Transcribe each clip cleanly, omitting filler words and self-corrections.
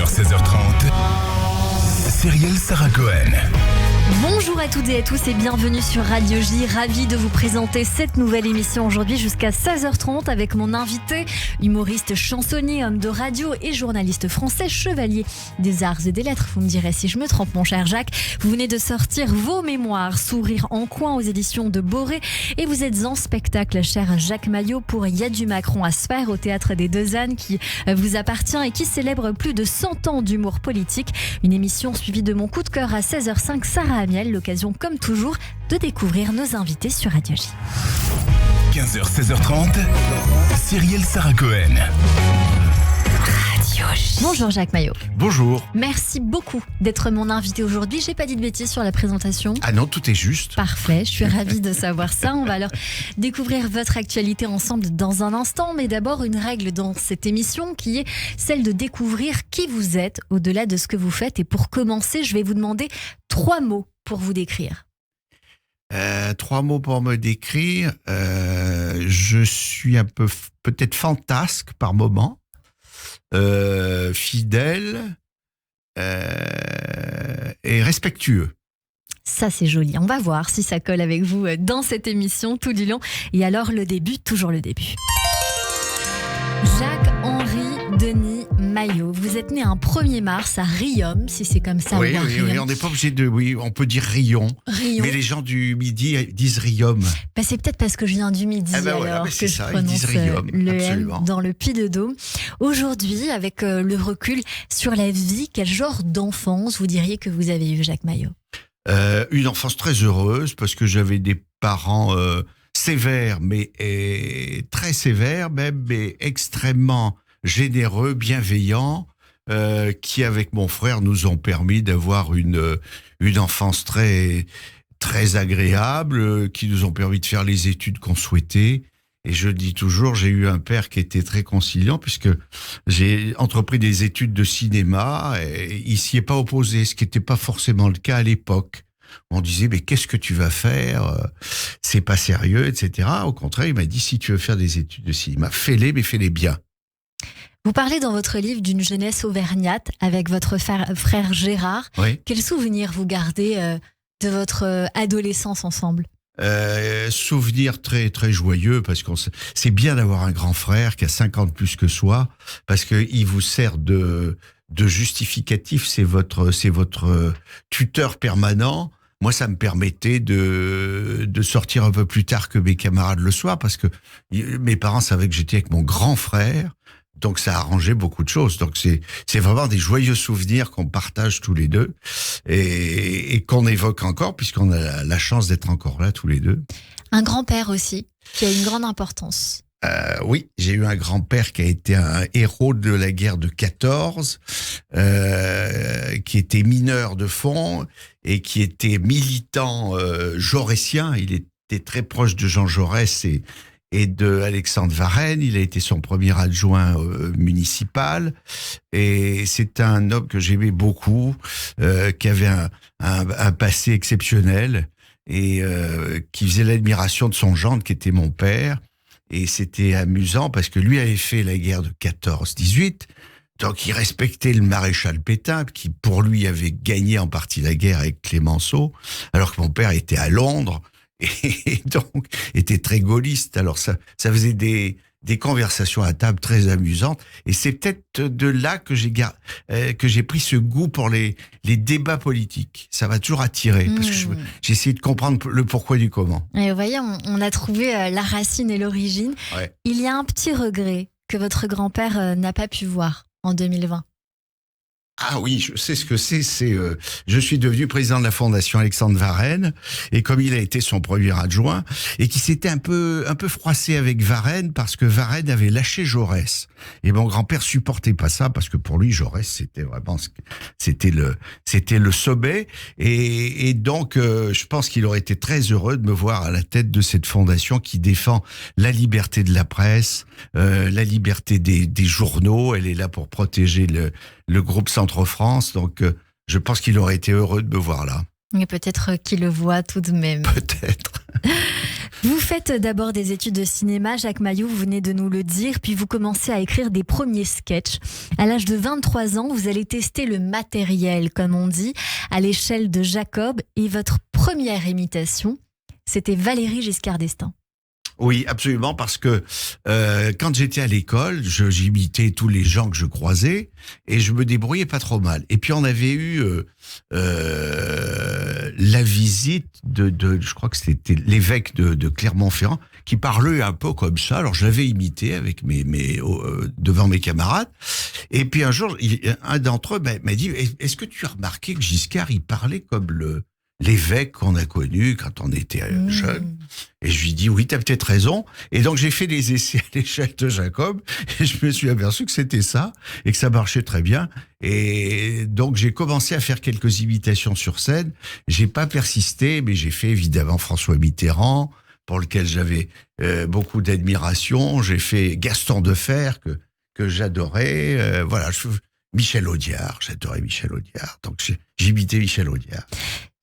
16h30, Cyrielle Sarah Cohen. Bonjour à toutes et à tous et bienvenue sur Radio J. Ravi de vous présenter cette nouvelle émission aujourd'hui jusqu'à 16h30 avec mon invité, humoriste, chansonnier, homme de radio et journaliste français, chevalier des arts et des lettres. Vous me direz si je me trompe, mon cher Jacques. Vous venez de sortir vos mémoires Sourire en coin aux éditions de Boré et vous êtes en spectacle, cher Jacques Maillot, pour Il y a du Macron à se faire au Théâtre des Deux Ânes qui vous appartient et qui célèbre plus de 100 ans d'humour politique. Une émission suivie de mon coup de cœur à 16h05, Sarah Amiel, l'occasion comme toujours de découvrir nos invités sur Radio J. 15h, 16h30, Cyrielle Sarah Cohen. Radio J. Bonjour Jacques Maillot. Bonjour. Merci beaucoup d'être mon invité aujourd'hui. J'ai pas dit de bêtises sur la présentation. Ah non, tout est juste. Parfait, je suis ravie de savoir ça. On va alors découvrir votre actualité ensemble dans un instant. Mais d'abord, une règle dans cette émission qui est celle de découvrir qui vous êtes au-delà de ce que vous faites. Et pour commencer, je vais vous demander 3 mots pour vous décrire. 3 mots pour me décrire. Je suis un peu peut-être fantasque par moment, fidèle et respectueux. Ça, c'est joli. On va voir si ça colle avec vous dans cette émission tout du long. Et alors, le début, toujours le début. Jacques-Henri Denis Maillot, vous êtes né un 1er mars à Riom, si c'est comme ça. Oui, on n'est pas obligé de... Oui, on peut dire Riom. Mais les gens du Midi disent Riom. C'est peut-être parce que je viens du Midi alors que je prononce le M dans le Puy-de-Dôme. Aujourd'hui, avec le recul sur la vie, quel genre d'enfance vous diriez que vous avez eu, Jacques Maillot ? Une enfance très heureuse parce que j'avais des parents sévères, mais très sévères même, mais extrêmement généreux, bienveillants, qui avec mon frère nous ont permis d'avoir une enfance très très agréable, qui nous ont permis de faire les études qu'on souhaitait. Et je dis toujours, j'ai eu un père qui était très conciliant puisque j'ai entrepris des études de cinéma et il s'y est pas opposé, ce qui n'était pas forcément le cas à l'époque. On disait, mais qu'est-ce que tu vas faire ? C'est pas sérieux, etc. Au contraire, il m'a dit, si tu veux faire des études de cinéma, fais-les, mais fais-les bien. Vous parlez dans votre livre d'une jeunesse auvergnate avec votre frère Gérard. Oui. Quels souvenirs vous gardez de votre adolescence ensemble ? Souvenir très très joyeux parce c'est bien d'avoir un grand frère qui a 50 plus que soi parce que il vous sert de justificatif, c'est votre tuteur permanent. Moi, ça me permettait de sortir un peu plus tard que mes camarades le soir parce que mes parents savaient que j'étais avec mon grand frère. Donc ça a arrangé beaucoup de choses. Donc c'est vraiment des joyeux souvenirs qu'on partage tous les deux et qu'on évoque encore puisqu'on a la chance d'être encore là tous les deux. Un grand-père aussi, qui a une grande importance. Oui, j'ai eu un grand-père qui a été un héros de la guerre de 14, qui était mineur de fond et qui était militant jaurétien. Il était très proche de Jean Jaurès et de Alexandre Varenne. Il a été son premier adjoint municipal et c'est un homme que j'aimais beaucoup, qui avait un passé exceptionnel et qui faisait l'admiration de son gendre qui était mon père. Et c'était amusant parce que lui avait fait la guerre de 14-18, donc il respectait le maréchal Pétain qui pour lui avait gagné en partie la guerre avec Clémenceau, alors que mon père était à Londres et donc était très gaulliste. Alors ça faisait des conversations à table très amusantes et c'est peut-être de là que j'ai pris ce goût pour les débats politiques. Ça m'a toujours attiré parce que j'ai essayé de comprendre le pourquoi du comment. Et vous voyez, on a trouvé la racine et l'origine. Ouais. Il y a un petit regret que votre grand-père n'a pas pu voir en 2020. Ah oui, je sais ce que c'est. Je suis devenu président de la Fondation Alexandre Varenne, et comme il a été son premier adjoint, et qui s'était un peu froissé avec Varenne parce que Varenne avait lâché Jaurès. Et mon grand-père supportait pas ça parce que pour lui Jaurès c'était vraiment c'était le sommet. Et donc je pense qu'il aurait été très heureux de me voir à la tête de cette fondation qui défend la liberté de la presse, la liberté des journaux. Elle est là pour protéger le groupe Centre-France, donc je pense qu'il aurait été heureux de me voir là. Et peut-être qu'il le voit tout de même. Peut-être. Vous faites d'abord des études de cinéma, Jacques Maillot, vous venez de nous le dire, puis vous commencez à écrire des premiers sketchs. À l'âge de 23 ans, vous allez tester le matériel, comme on dit, à l'échelle de Jacob. Et votre première imitation, c'était Valéry Giscard d'Estaing. Oui, absolument, parce que quand j'étais à l'école, j'imitais tous les gens que je croisais et je me débrouillais pas trop mal. Et puis on avait eu la visite de je crois que c'était l'évêque de Clermont-Ferrand qui parlait un peu comme ça. Alors je l'avais imité avec devant mes camarades. Et puis un jour, un d'entre eux m'a dit: est-ce que tu as remarqué que Giscard il parlait comme l'évêque qu'on a connu quand on était jeune? Et je lui dis: oui, t'as peut-être raison. Et donc j'ai fait des essais à l'échelle de Jacob et je me suis aperçu que c'était ça et que ça marchait très bien. Et donc j'ai commencé à faire quelques imitations sur scène. J'ai pas persisté, mais j'ai fait évidemment François Mitterrand, pour lequel j'avais beaucoup d'admiration. J'ai fait Gaston Defferre que j'adorais. Voilà, Michel Audiard, j'adorais Michel Audiard. Donc j'imitais Michel Audiard.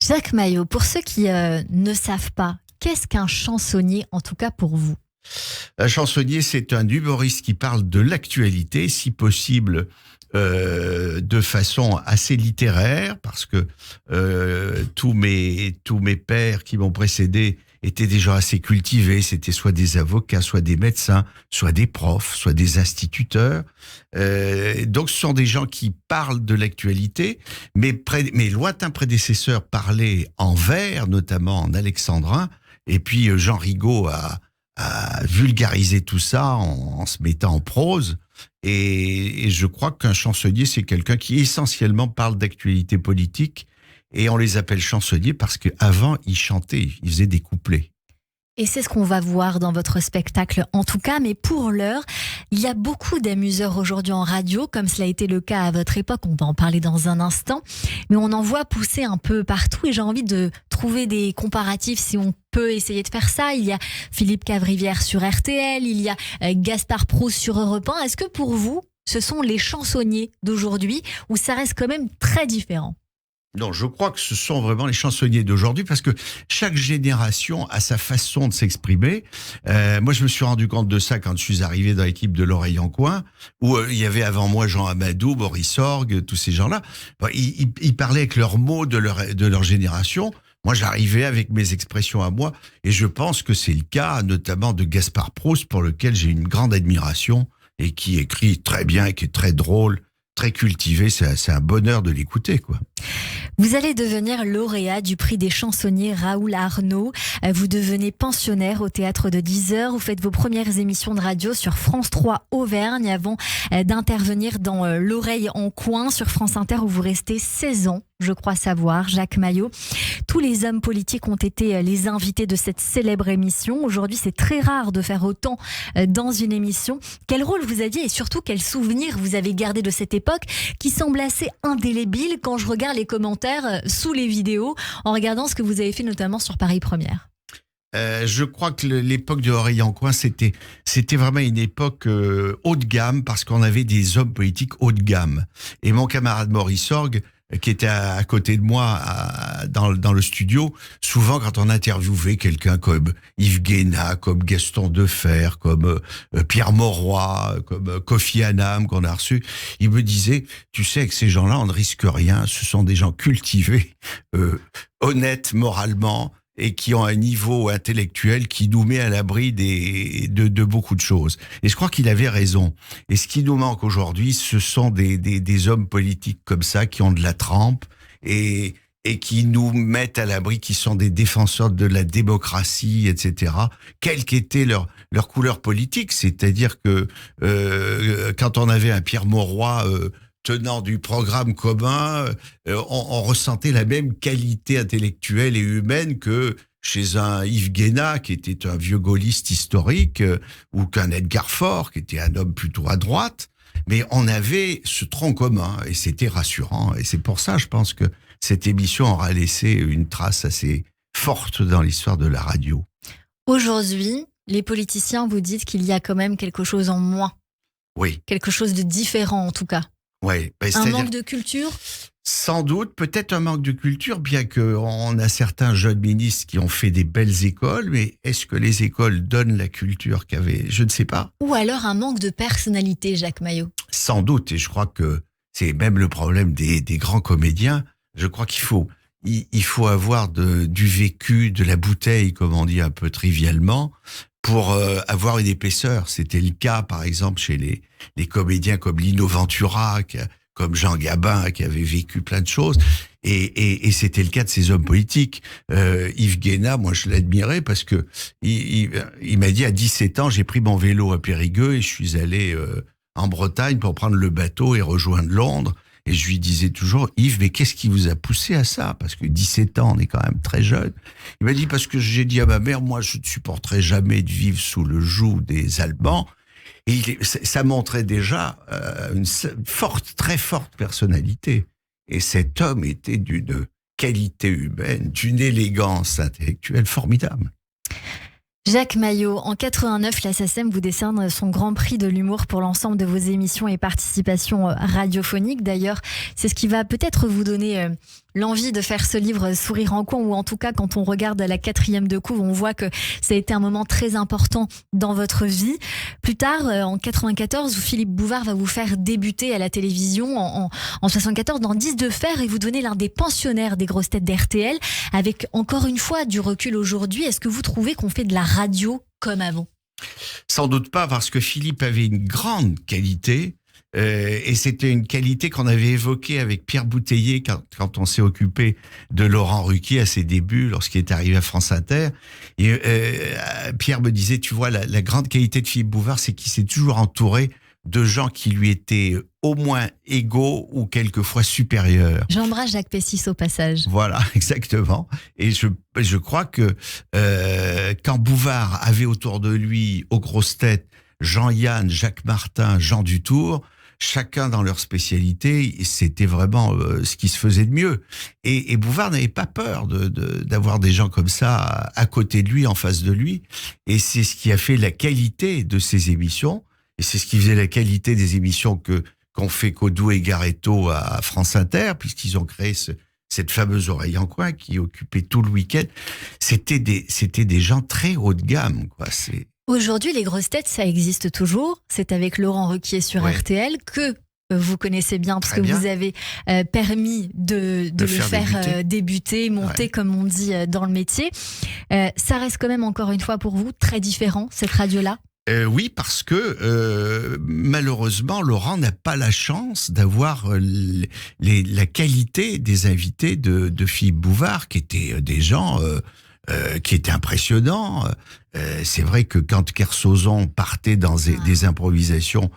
Jacques Maillot, pour ceux qui ne savent pas, qu'est-ce qu'un chansonnier, en tout cas pour vous? Un chansonnier, c'est un humoriste qui parle de l'actualité, si possible de façon assez littéraire, parce que tous mes pères qui m'ont précédé étaient des gens assez cultivés. C'était soit des avocats, soit des médecins, soit des profs, soit des instituteurs. Donc ce sont des gens qui parlent de l'actualité, mes lointains prédécesseurs parlaient en vers, notamment en alexandrin, et puis Jean Rigaud a vulgarisé tout ça en se mettant en prose. Et je crois qu'un chansonnier, c'est quelqu'un qui essentiellement parle d'actualité politique. Et on les appelle chansonniers parce qu'avant, ils chantaient, ils faisaient des couplets. Et c'est ce qu'on va voir dans votre spectacle en tout cas, mais pour l'heure, il y a beaucoup d'amuseurs aujourd'hui en radio, comme cela a été le cas à votre époque, on va en parler dans un instant, mais on en voit pousser un peu partout et j'ai envie de trouver des comparatifs si on peut essayer de faire ça. Il y a Philippe Cavrivière sur RTL, il y a Gaspard Proust sur Europe 1. Est-ce que pour vous, ce sont les chansonniers d'aujourd'hui ou ça reste quand même très différent ? Non, je crois que ce sont vraiment les chansonniers d'aujourd'hui parce que chaque génération a sa façon de s'exprimer. Moi, je me suis rendu compte de ça quand je suis arrivé dans l'équipe de L'Oreille en Coin, où il y avait avant moi Jean Amadou, Boris Sorgue, tous ces gens-là. Ils parlaient avec leurs mots de leur génération. Moi, j'arrivais avec mes expressions à moi, et je pense que c'est le cas notamment de Gaspard Proust, pour lequel j'ai une grande admiration, et qui écrit très bien, et qui est très drôle, très cultivé. C'est un bonheur de l'écouter, quoi. Vous allez devenir lauréat du prix des chansonniers Raoul Arnaud. Vous devenez pensionnaire au théâtre de 10h. Vous faites vos premières émissions de radio sur France 3 Auvergne avant d'intervenir dans L'Oreille en Coin sur France Inter où vous restez 16 ans. Je crois savoir, Jacques Maillot. Tous les hommes politiques ont été les invités de cette célèbre émission. Aujourd'hui, c'est très rare de faire autant dans une émission. Quel rôle vous aviez et surtout quel souvenir vous avez gardé de cette époque qui semble assez indélébile quand je regarde les commentaires sous les vidéos en regardant ce que vous avez fait notamment sur Paris Première? Je crois que l'époque de L'Oreille en Coin, c'était vraiment une époque haut de gamme parce qu'on avait des hommes politiques haut de gamme. Et mon camarade Maurice Sorgue, qui était à côté de moi dans le studio, souvent quand on interviewait quelqu'un comme Yves Guéna, comme Gaston Defferre, comme Pierre Mauroy, comme Kofi Annan qu'on a reçu, il me disait: tu sais que ces gens-là, on ne risque rien, ce sont des gens cultivés, honnêtes moralement, et qui ont un niveau intellectuel qui nous met à l'abri de beaucoup de choses. Et je crois qu'il avait raison. Et ce qui nous manque aujourd'hui, ce sont des hommes politiques comme ça, qui ont de la trempe et qui nous mettent à l'abri, qui sont des défenseurs de la démocratie, etc., quelle qu'était leur couleur politique. C'est-à-dire que quand on avait un Pierre Mauroy tenant du programme commun, on ressentait la même qualité intellectuelle et humaine que chez un Yves Guéna, qui était un vieux gaulliste historique, ou qu'un Edgar Faure, qui était un homme plutôt à droite. Mais on avait ce tronc commun, et c'était rassurant. Et c'est pour ça, je pense que cette émission aura laissé une trace assez forte dans l'histoire de la radio. Aujourd'hui, les politiciens, vous dites qu'il y a quand même quelque chose en moins. Oui. Quelque chose de différent, en tout cas. Ouais, un manque de culture? Sans doute, peut-être un manque de culture, bien qu'on a certains jeunes ministres qui ont fait des belles écoles, mais est-ce que les écoles donnent la culture qu'avaient? Je ne sais pas. Ou alors un manque de personnalité, Jacques Maillot. Sans doute, et je crois que c'est même le problème des grands comédiens. Je crois il faut avoir du vécu, de la bouteille, comme on dit un peu trivialement, pour avoir une épaisseur. C'était le cas, par exemple, chez les comédiens comme Lino Ventura, comme Jean Gabin, qui avait vécu plein de choses. Et c'était le cas de ces hommes politiques. Yves Guéna, moi, je l'admirais parce que il m'a dit, à 17 ans, j'ai pris mon vélo à Périgueux et je suis allé en Bretagne pour prendre le bateau et rejoindre Londres. Et je lui disais toujours, Yves, mais qu'est-ce qui vous a poussé à ça? Parce que 17 ans, on est quand même très jeune. Il m'a dit, parce que j'ai dit à ma mère, moi, je ne supporterai jamais de vivre sous le joug des Allemands. Et ça montrait déjà une très forte personnalité. Et cet homme était d'une qualité humaine, d'une élégance intellectuelle formidable. Jacques Maillot, en 89, la SACEM vous décerne son grand prix de l'humour pour l'ensemble de vos émissions et participations radiophoniques. D'ailleurs, c'est ce qui va peut-être vous donner l'envie de faire ce livre Sourire en coin, ou en tout cas, quand on regarde la 4e de couve, on voit que ça a été un moment très important dans votre vie. Plus tard, en 94, Philippe Bouvard va vous faire débuter à la télévision en 74 dans 10 de fer, et vous devenez l'un des pensionnaires des grosses têtes d'RTL. Avec encore une fois du recul aujourd'hui, est-ce que vous trouvez qu'on fait de la radio comme avant? Sans doute pas, parce que Philippe avait une grande qualité. Et c'était une qualité qu'on avait évoquée avec Pierre Bouteiller quand on s'est occupé de Laurent Ruquier à ses débuts, lorsqu'il est arrivé à France Inter. Et Pierre me disait, tu vois, la grande qualité de Philippe Bouvard, c'est qu'il s'est toujours entouré de gens qui lui étaient au moins égaux ou quelquefois supérieurs. J'embrasse Jacques Pessis au passage. Voilà, exactement. Et je crois que quand Bouvard avait autour de lui, aux grosses têtes, Jean-Yann, Jacques Martin, Jean Dutour, chacun dans leur spécialité, c'était vraiment ce qui se faisait de mieux. Et Bouvard n'avait pas peur d'avoir des gens comme ça à côté de lui, en face de lui. Et c'est ce qui a fait la qualité de ces émissions. Et c'est ce qui faisait la qualité des émissions qu'ont fait Codou et Garetto à France Inter, puisqu'ils ont créé cette fameuse oreille en coin qui occupait tout le week-end. C'était des gens très haut de gamme, quoi. Aujourd'hui, les grosses têtes, ça existe toujours. C'est avec Laurent Ruquier sur RTL que vous connaissez bien, parce que vous avez permis de le faire débuter, monter, comme on dit dans le métier. Ça reste quand même, encore une fois, pour vous, très différent, cette radio-là? Oui, parce que malheureusement, Laurent n'a pas la chance d'avoir la qualité des invités de Philippe Bouvard, qui étaient des gens qui étaient impressionnants. C'est vrai que quand Kersozon partait dans des improvisations,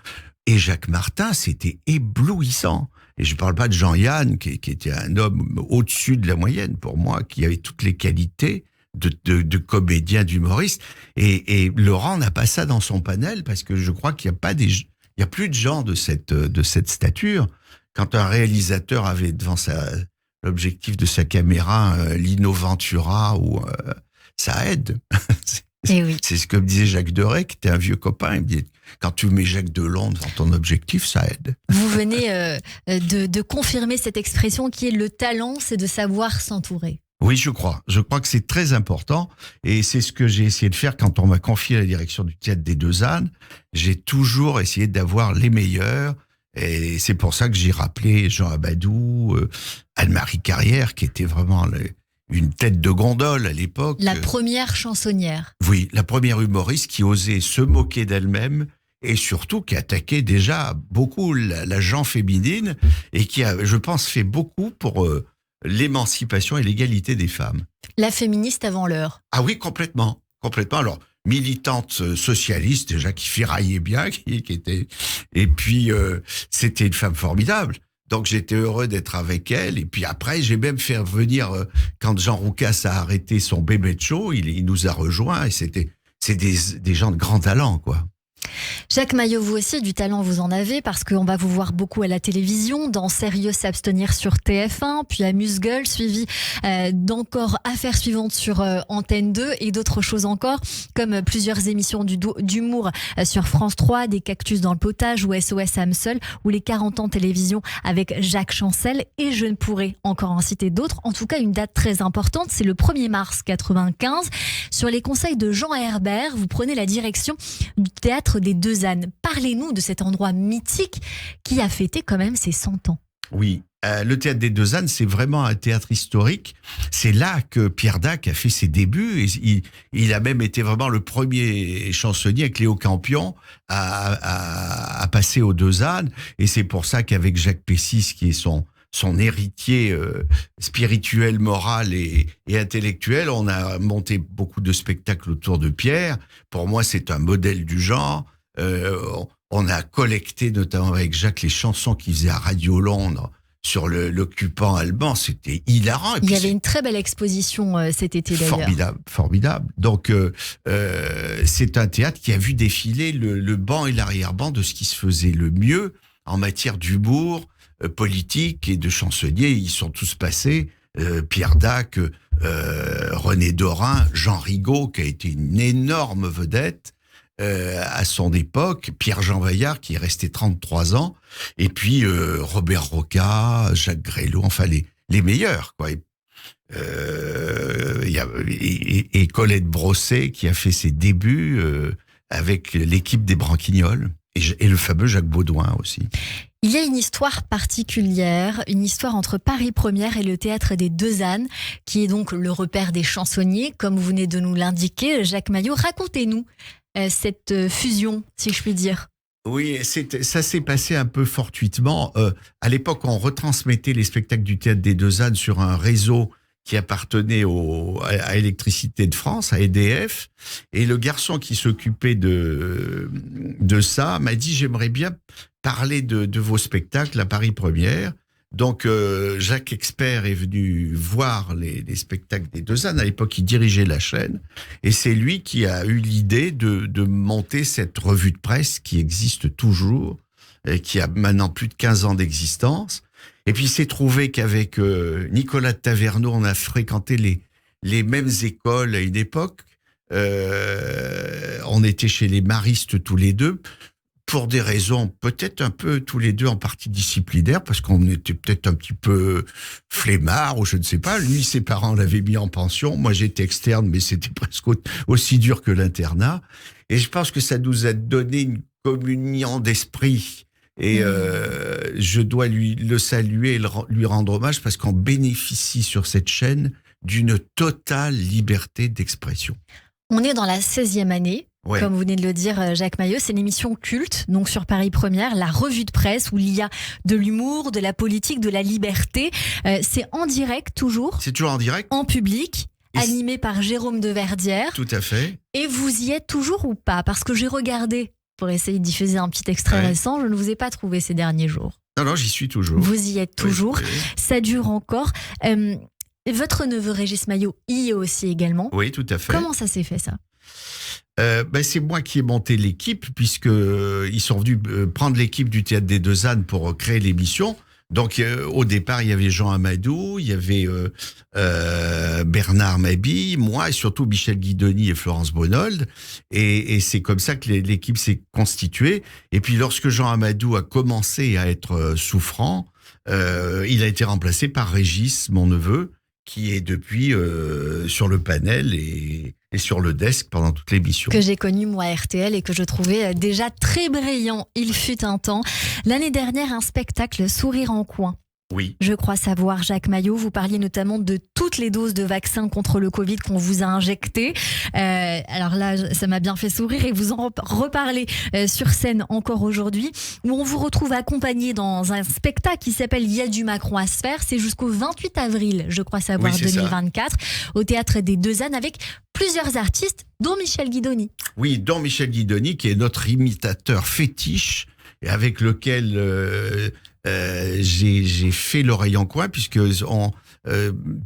et Jacques Martin, c'était éblouissant. Et je ne parle pas de Jean-Yann, qui était un homme au-dessus de la moyenne pour moi, qui avait toutes les qualités de comédien, d'humoriste. Et Laurent n'a pas ça dans son panel, parce que je crois qu'il y a plus de gens de cette stature. Quand un réalisateur avait devant l'objectif de sa caméra Lino Ventura, ça aide. C'est ce que me disait Jacques Deray, qui était un vieux copain. Il me dit, quand tu mets Jacques Delon devant ton objectif, ça aide. Vous venez de confirmer cette expression qui est: le talent, c'est de savoir s'entourer. Oui, je crois. Je crois que c'est très important, et c'est ce que j'ai essayé de faire quand on m'a confié la direction du Théâtre des Deux Ânes. J'ai toujours essayé d'avoir les meilleurs, et c'est pour ça que j'ai rappelé Jean Abadou, Anne-Marie Carrière, qui était vraiment une tête de gondole à l'époque. La première chansonnière. Oui, la première humoriste qui osait se moquer d'elle-même, et surtout qui attaquait déjà beaucoup la gent féminine, et qui a, je pense, fait beaucoup pour l'émancipation et l'égalité des femmes. La féministe avant l'heure. Ah oui, complètement. Alors, militante socialiste, déjà, qui ferraillait bien, qui était... Et puis, c'était une femme formidable. Donc, j'étais heureux d'être avec elle. Et puis après, j'ai même fait venir, quand Jean Roucas a arrêté son bébé de show, il nous a rejoints, et c'est des gens de grand talent, quoi. Jacques Maillot, vous aussi, du talent, vous en avez, parce qu'on va vous voir beaucoup à la télévision, dans Sérieux s'abstenir sur TF1, puis Amuse-Gueule, suivi d'encore Affaires suivantes sur Antenne 2 et d'autres choses encore, comme plusieurs émissions d'humour sur France 3, des Cactus dans le potage ou SOS âme seule, ou les 40 ans de télévision avec Jacques Chancel, et je ne pourrais encore en citer d'autres. En tout cas, une date très importante, c'est le 1er mars 95. Sur les conseils de Jean Herbert, vous prenez la direction du théâtre des Deux Ânes. Parlez-nous de cet endroit mythique qui a fêté quand même ses 100 ans. Oui, le théâtre des Deux Ânes, c'est vraiment un théâtre historique. C'est là que Pierre Dac a fait ses débuts. Et il a même été vraiment le premier chansonnier avec Léo Campion à passer aux Deux Ânes. Et c'est pour ça qu'avec Jacques Pessis, qui est son héritier spirituel, moral et intellectuel, on a monté beaucoup de spectacles autour de Pierre. Pour moi, c'est un modèle du genre. On a collecté, notamment avec Jacques, les chansons qu'il faisait à Radio Londres sur l'occupant allemand. C'était hilarant. Et il y avait une très belle exposition cet été d'ailleurs. Formidable. Donc, c'est un théâtre qui a vu défiler le banc et l'arrière-banc de ce qui se faisait le mieux en matière d'humour, politique et de chansonniers. Ils sont tous passés. Pierre Dac, René Dorin, Jean Rigaud, qui a été une énorme vedette à son époque, Pierre-Jean Vaillard, qui est resté 33 ans, et puis Robert Roca, Jacques Grélot, enfin les meilleurs, quoi. Et Colette Brossé, qui a fait ses débuts avec l'équipe des Branquignoles, et le fameux Jacques Baudouin aussi. Il y a une histoire particulière, une histoire entre Paris Première et le théâtre des Deux Ânes, qui est donc le repère des chansonniers, comme vous venez de nous l'indiquer. Jacques Maillot, racontez-nous cette fusion, si je puis dire. Oui, ça s'est passé un peu fortuitement. À l'époque, on retransmettait les spectacles du théâtre des Deux Ânes sur un réseau qui appartenait à Électricité de France, à EDF. Et le garçon qui s'occupait de ça m'a dit « J'aimerais bien parler de vos spectacles à Paris Première ». Donc, Jacques Expert est venu voir les spectacles des Deux Ânes. À l'époque, il dirigeait la chaîne. Et c'est lui qui a eu l'idée de monter cette revue de presse qui existe toujours, et qui a maintenant plus de 15 ans d'existence. Et puis, il s'est trouvé qu'avec Nicolas de Taverneau, on a fréquenté les mêmes écoles à une époque. On était chez les maristes tous les deux. Pour des raisons peut-être un peu tous les deux en partie disciplinaires, parce qu'on était peut-être un petit peu flemmards ou je ne sais pas. Lui, ses parents l'avaient mis en pension. Moi, j'étais externe, mais c'était presque aussi dur que l'internat. Et je pense que ça nous a donné une communion d'esprit. Et je dois le saluer et lui rendre hommage parce qu'on bénéficie sur cette chaîne d'une totale liberté d'expression. On est dans la 16e année. Ouais. Comme vous venez de le dire, Jacques Maillot, c'est une émission culte, donc sur Paris Première, la revue de presse où il y a de l'humour, de la politique, de la liberté. C'est en direct toujours. C'est toujours en direct. En public, animé par Jérôme Deverdière. Tout à fait. Et vous y êtes toujours ou pas? Parce que j'ai regardé pour essayer de diffuser un petit extrait récent, je ne vous ai pas trouvé ces derniers jours. Non, j'y suis toujours. Vous y êtes toujours. Oui. Ça dure encore. Votre neveu Régis Maillot y est aussi également. Oui, tout à fait. Comment ça s'est fait, ça? C'est moi qui ai monté l'équipe, puisque ils sont venus prendre l'équipe du Théâtre des Deux Ânes pour créer l'émission. Donc, au départ, il y avait Jean Amadou, il y avait Bernard Mabille, moi et surtout Michel Guidoni et Florence Bonald. Et c'est comme ça que l'équipe s'est constituée. Et puis, lorsque Jean Amadou a commencé à être souffrant, il a été remplacé par Régis, mon neveu, qui est depuis sur le panel et sur le desk pendant toute l'émission. Que j'ai connu moi à RTL et que je trouvais déjà très brillant. Il fut un temps. L'année dernière, un spectacle Sourire en coin. Oui. Je crois savoir, Jacques Maillot, vous parliez notamment de toutes les doses de vaccins contre le Covid qu'on vous a injectées. Alors là, ça m'a bien fait sourire et vous en reparlez sur scène encore aujourd'hui, où on vous retrouve accompagné dans un spectacle qui s'appelle Il y a du Macron à se faire. C'est jusqu'au 28 avril, je crois savoir, oui, 2024, au Théâtre des Deux Ânes avec plusieurs artistes, dont Michel Guidoni. Oui, dont Michel Guidoni, qui est notre imitateur fétiche et avec lequel... j'ai fait l'oreille en coin puisque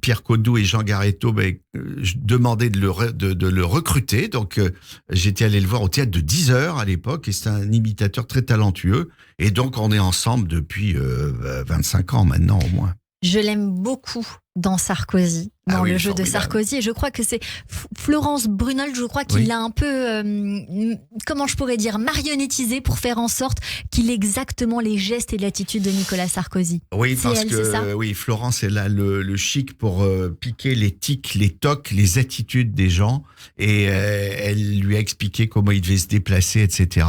Pierre Codou et Jean Garetto demandaient de le recruter. Donc, j'étais allé le voir au théâtre de 10 heures à l'époque, et c'est un imitateur très talentueux. Et donc, on est ensemble depuis 25 ans maintenant au moins. Je l'aime beaucoup dans Sarkozy, dans le jeu de Sarkozy. Et je crois que c'est Florence Brunold, je crois qu'il l'a un peu, comment je pourrais dire, marionnettisé pour faire en sorte qu'il ait exactement les gestes et l'attitude de Nicolas Sarkozy. Oui, parce que Florence, elle a le chic pour piquer les tics, les tocs, les attitudes des gens. Et elle lui a expliqué comment il devait se déplacer, etc.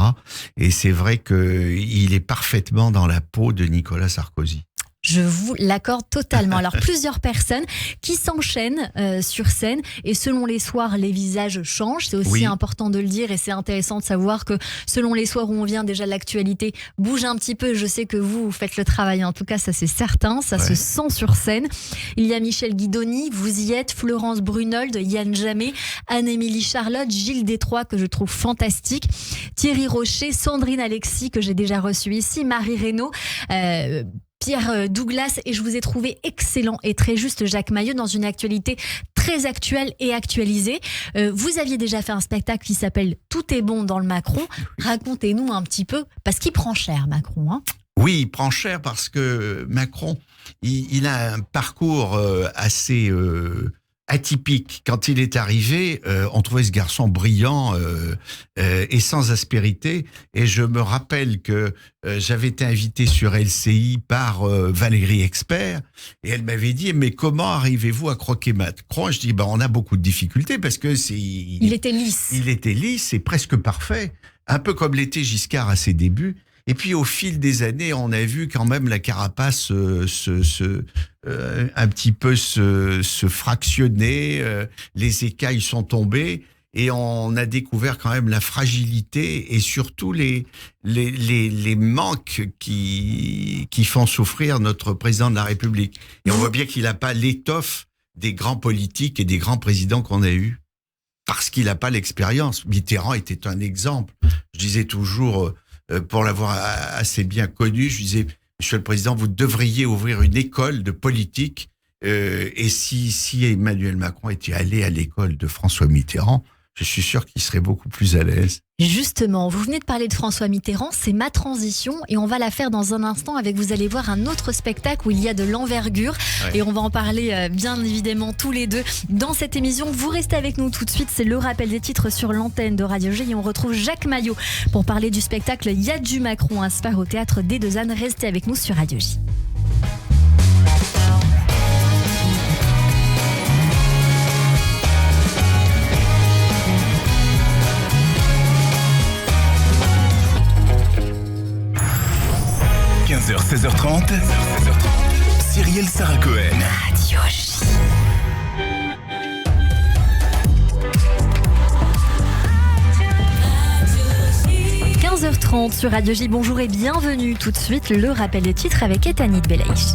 Et c'est vrai qu'il est parfaitement dans la peau de Nicolas Sarkozy. Je vous l'accorde totalement. Alors, plusieurs personnes qui s'enchaînent sur scène, et selon les soirs, les visages changent. C'est aussi important de le dire, et c'est intéressant de savoir que selon les soirs où on vient, déjà l'actualité bouge un petit peu. Je sais que vous faites le travail, en tout cas, ça c'est certain, ça se sent sur scène. Il y a Michel Guidoni, vous y êtes, Florence Brunold, Yann Jammet, Anne-Émilie Charlotte, Gilles Détroit, que je trouve fantastique, Thierry Rocher, Sandrine Alexis, que j'ai déjà reçu ici, Marie Reynaud, Pierre Douglas, et je vous ai trouvé excellent et très juste, Jacques Maillot, dans une actualité très actuelle et actualisée. Vous aviez déjà fait un spectacle qui s'appelle « Tout est bon dans le Macron ». Racontez-nous un petit peu, parce qu'il prend cher, Macron. Hein. Oui, il prend cher parce que Macron, il a un parcours assez atypique. Quand il est arrivé, on trouvait ce garçon brillant et sans aspérité. Et je me rappelle que j'avais été invité sur LCI par Valérie Expert, et elle m'avait dit: mais comment arrivez-vous à croquer Macron? Je dis: on a beaucoup de difficultés parce que il était lisse. Il était lisse et presque parfait, un peu comme l'était Giscard à ses débuts. Et puis au fil des années, on a vu quand même la carapace un petit peu se fractionner, les écailles sont tombées, et on a découvert quand même la fragilité et surtout les manques qui font souffrir notre président de la République. Et on voit bien qu'il n'a pas l'étoffe des grands politiques et des grands présidents qu'on a eus, parce qu'il n'a pas l'expérience. Mitterrand était un exemple. Je disais toujours, pour l'avoir assez bien connu, je disais: Monsieur le Président, vous devriez ouvrir une école de politique. Et si Emmanuel Macron était allé à l'école de François Mitterrand, je suis sûr qu'il serait beaucoup plus à l'aise. Justement, vous venez de parler de François Mitterrand, c'est ma transition, et on va la faire dans un instant avec, vous allez voir, un autre spectacle où il y a de l'envergure, et on va en parler bien évidemment tous les deux dans cette émission. Vous restez avec nous tout de suite, c'est le rappel des titres sur l'antenne de Radio G, et on retrouve Jacques Maillot pour parler du spectacle Il y a du Macron à se faire au théâtre des Deux Ânes. Restez avec nous sur Radio J. h 16h30, Cyrielle Sarah Cohen. Radio J. – 15h30 sur Radio J. Bonjour et bienvenue. Tout de suite, le rappel des titres avec Etanit Belaïch.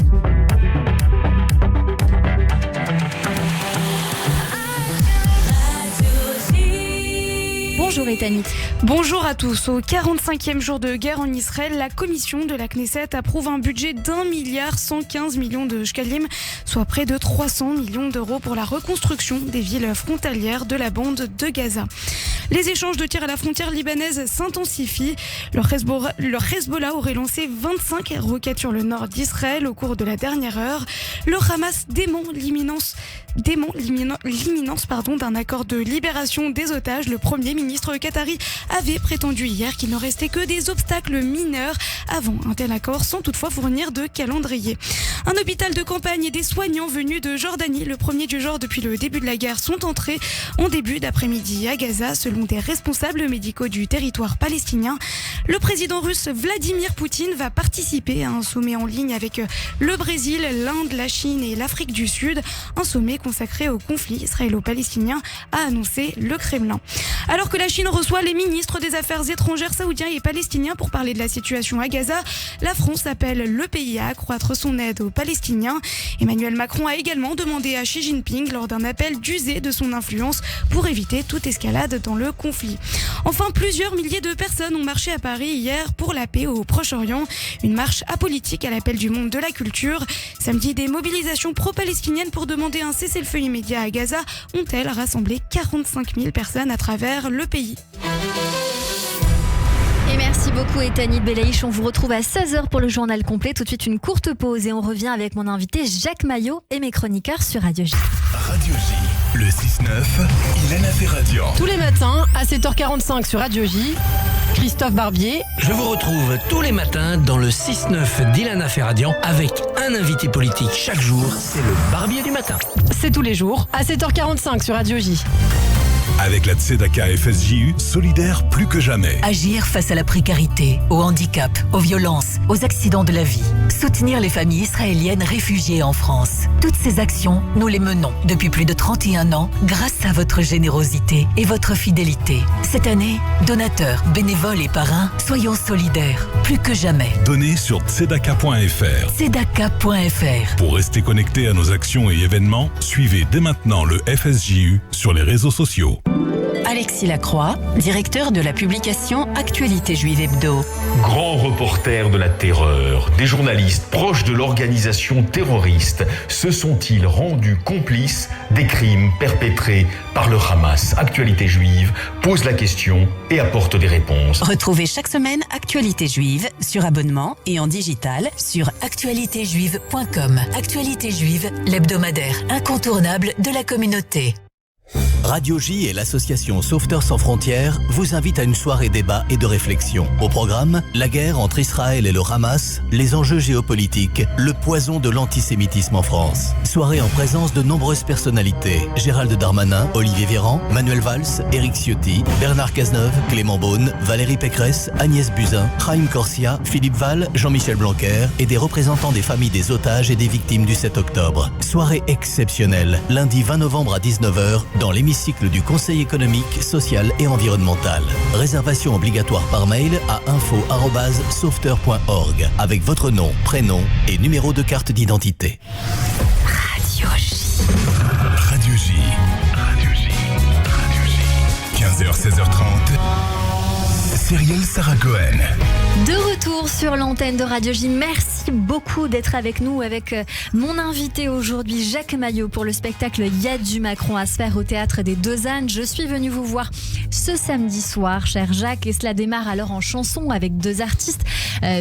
Bonjour Etanit. Bonjour à tous. Au 45e jour de guerre en Israël, la commission de la Knesset approuve un budget d'1,115 milliard de shekalim, soit près de 300 millions d'euros pour la reconstruction des villes frontalières de la bande de Gaza. Les échanges de tirs à la frontière libanaise s'intensifient. Le Hezbollah aurait lancé 25 roquettes sur le nord d'Israël au cours de la dernière heure. Le Hamas dément l'imminence d'un accord de libération des otages. Le Premier ministre qatari avait prétendu hier qu'il ne restait que des obstacles mineurs avant un tel accord, sans toutefois fournir de calendrier. Un hôpital de campagne et des soignants venus de Jordanie, le premier du genre depuis le début de la guerre, sont entrés en début d'après-midi à Gaza, selon des responsables médicaux du territoire palestinien. Le président russe Vladimir Poutine va participer à un sommet en ligne avec le Brésil, l'Inde, la Chine et l'Afrique du Sud. Un sommet consacré au conflit israélo-palestinien, a annoncé le Kremlin. Alors que la Chine Chine reçoit les ministres des Affaires étrangères saoudiens et palestiniens pour parler de la situation à Gaza. La France appelle le pays à accroître son aide aux Palestiniens. Emmanuel Macron a également demandé à Xi Jinping lors d'un appel d'user de son influence pour éviter toute escalade dans le conflit. Enfin, plusieurs milliers de personnes ont marché à Paris hier pour la paix au Proche-Orient. Une marche apolitique à l'appel du monde de la culture. Samedi, des mobilisations pro-palestiniennes pour demander un cessez-le-feu immédiat à Gaza ont-elles rassemblé 45 000 personnes à travers le pays. Et merci beaucoup Etani Belaïch, on vous retrouve à 16h pour le journal complet. Tout de suite une courte pause et on revient avec mon invité Jacques Maillot et mes chroniqueurs sur Radio J. Radio J, le 6-9, Ilana Ferradian. Tous les matins à 7h45 sur Radio J, Christophe Barbier. Je vous retrouve tous les matins dans le 6-9 d'Ilana Ferradian avec un invité politique chaque jour. C'est le Barbier du matin. C'est tous les jours à 7h45 sur Radio J. Avec la Tzedaka FSJU, solidaire plus que jamais. Agir face à la précarité, au handicap, aux violences, aux accidents de la vie. Soutenir les familles israéliennes réfugiées en France. Toutes ces actions, nous les menons depuis plus de 31 ans grâce à votre générosité et votre fidélité. Cette année, donateurs, bénévoles et parrains, soyons solidaires plus que jamais. Donnez sur tzedaka.fr. Tzedaka.fr. Pour rester connecté à nos actions et événements, suivez dès maintenant le FSJU sur les réseaux sociaux. Alexis Lacroix, directeur de la publication Actualité Juive Hebdo. Grands reporters de la terreur, des journalistes proches de l'organisation terroriste se sont-ils rendus complices des crimes perpétrés par le Hamas? Actualité Juive pose la question et apporte des réponses. Retrouvez chaque semaine Actualité Juive sur abonnement et en digital sur actualitéjuive.com. Actualité Juive, l'hebdomadaire incontournable de la communauté. Radio J et l'association Sauveteurs sans frontières vous invitent à une soirée débat et de réflexion. Au programme, la guerre entre Israël et le Hamas, les enjeux géopolitiques, le poison de l'antisémitisme en France. Soirée en présence de nombreuses personnalités. Gérald Darmanin, Olivier Véran, Manuel Valls, Éric Ciotti, Bernard Cazeneuve, Clément Beaune, Valérie Pécresse, Agnès Buzyn, Chaim Corsia, Philippe Val, Jean-Michel Blanquer et des représentants des familles des otages et des victimes du 7 octobre. Soirée exceptionnelle, lundi 20 novembre à 19h dans l'hémicycle du Conseil économique, social et environnemental. Réservation obligatoire par mail à info@sauveteur.org avec votre nom, prénom et numéro de carte d'identité. Radio J. Radio J. Radio J. Radio J. 15h, 16h30. Cyrielle Sarah Cohen. De retour sur l'antenne de Radio J. Merci beaucoup d'être avec nous, avec mon invité aujourd'hui, Jacques Maillot, pour le spectacle Y'a du Macron à se faire au Théâtre des Deux Ânes. Je suis venue vous voir ce samedi soir, cher Jacques, et cela démarre alors en chanson avec deux artistes,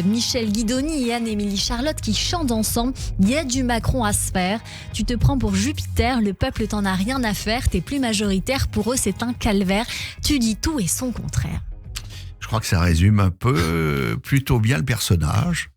Michel Guidoni et Anne-Émilie Charlotte, qui chantent ensemble Y'a du Macron à se faire. Tu te prends pour Jupiter, le peuple t'en a rien à faire, t'es plus majoritaire, pour eux c'est un calvaire. Tu dis tout et son contraire. Je crois que ça résume un peu plutôt bien le personnage.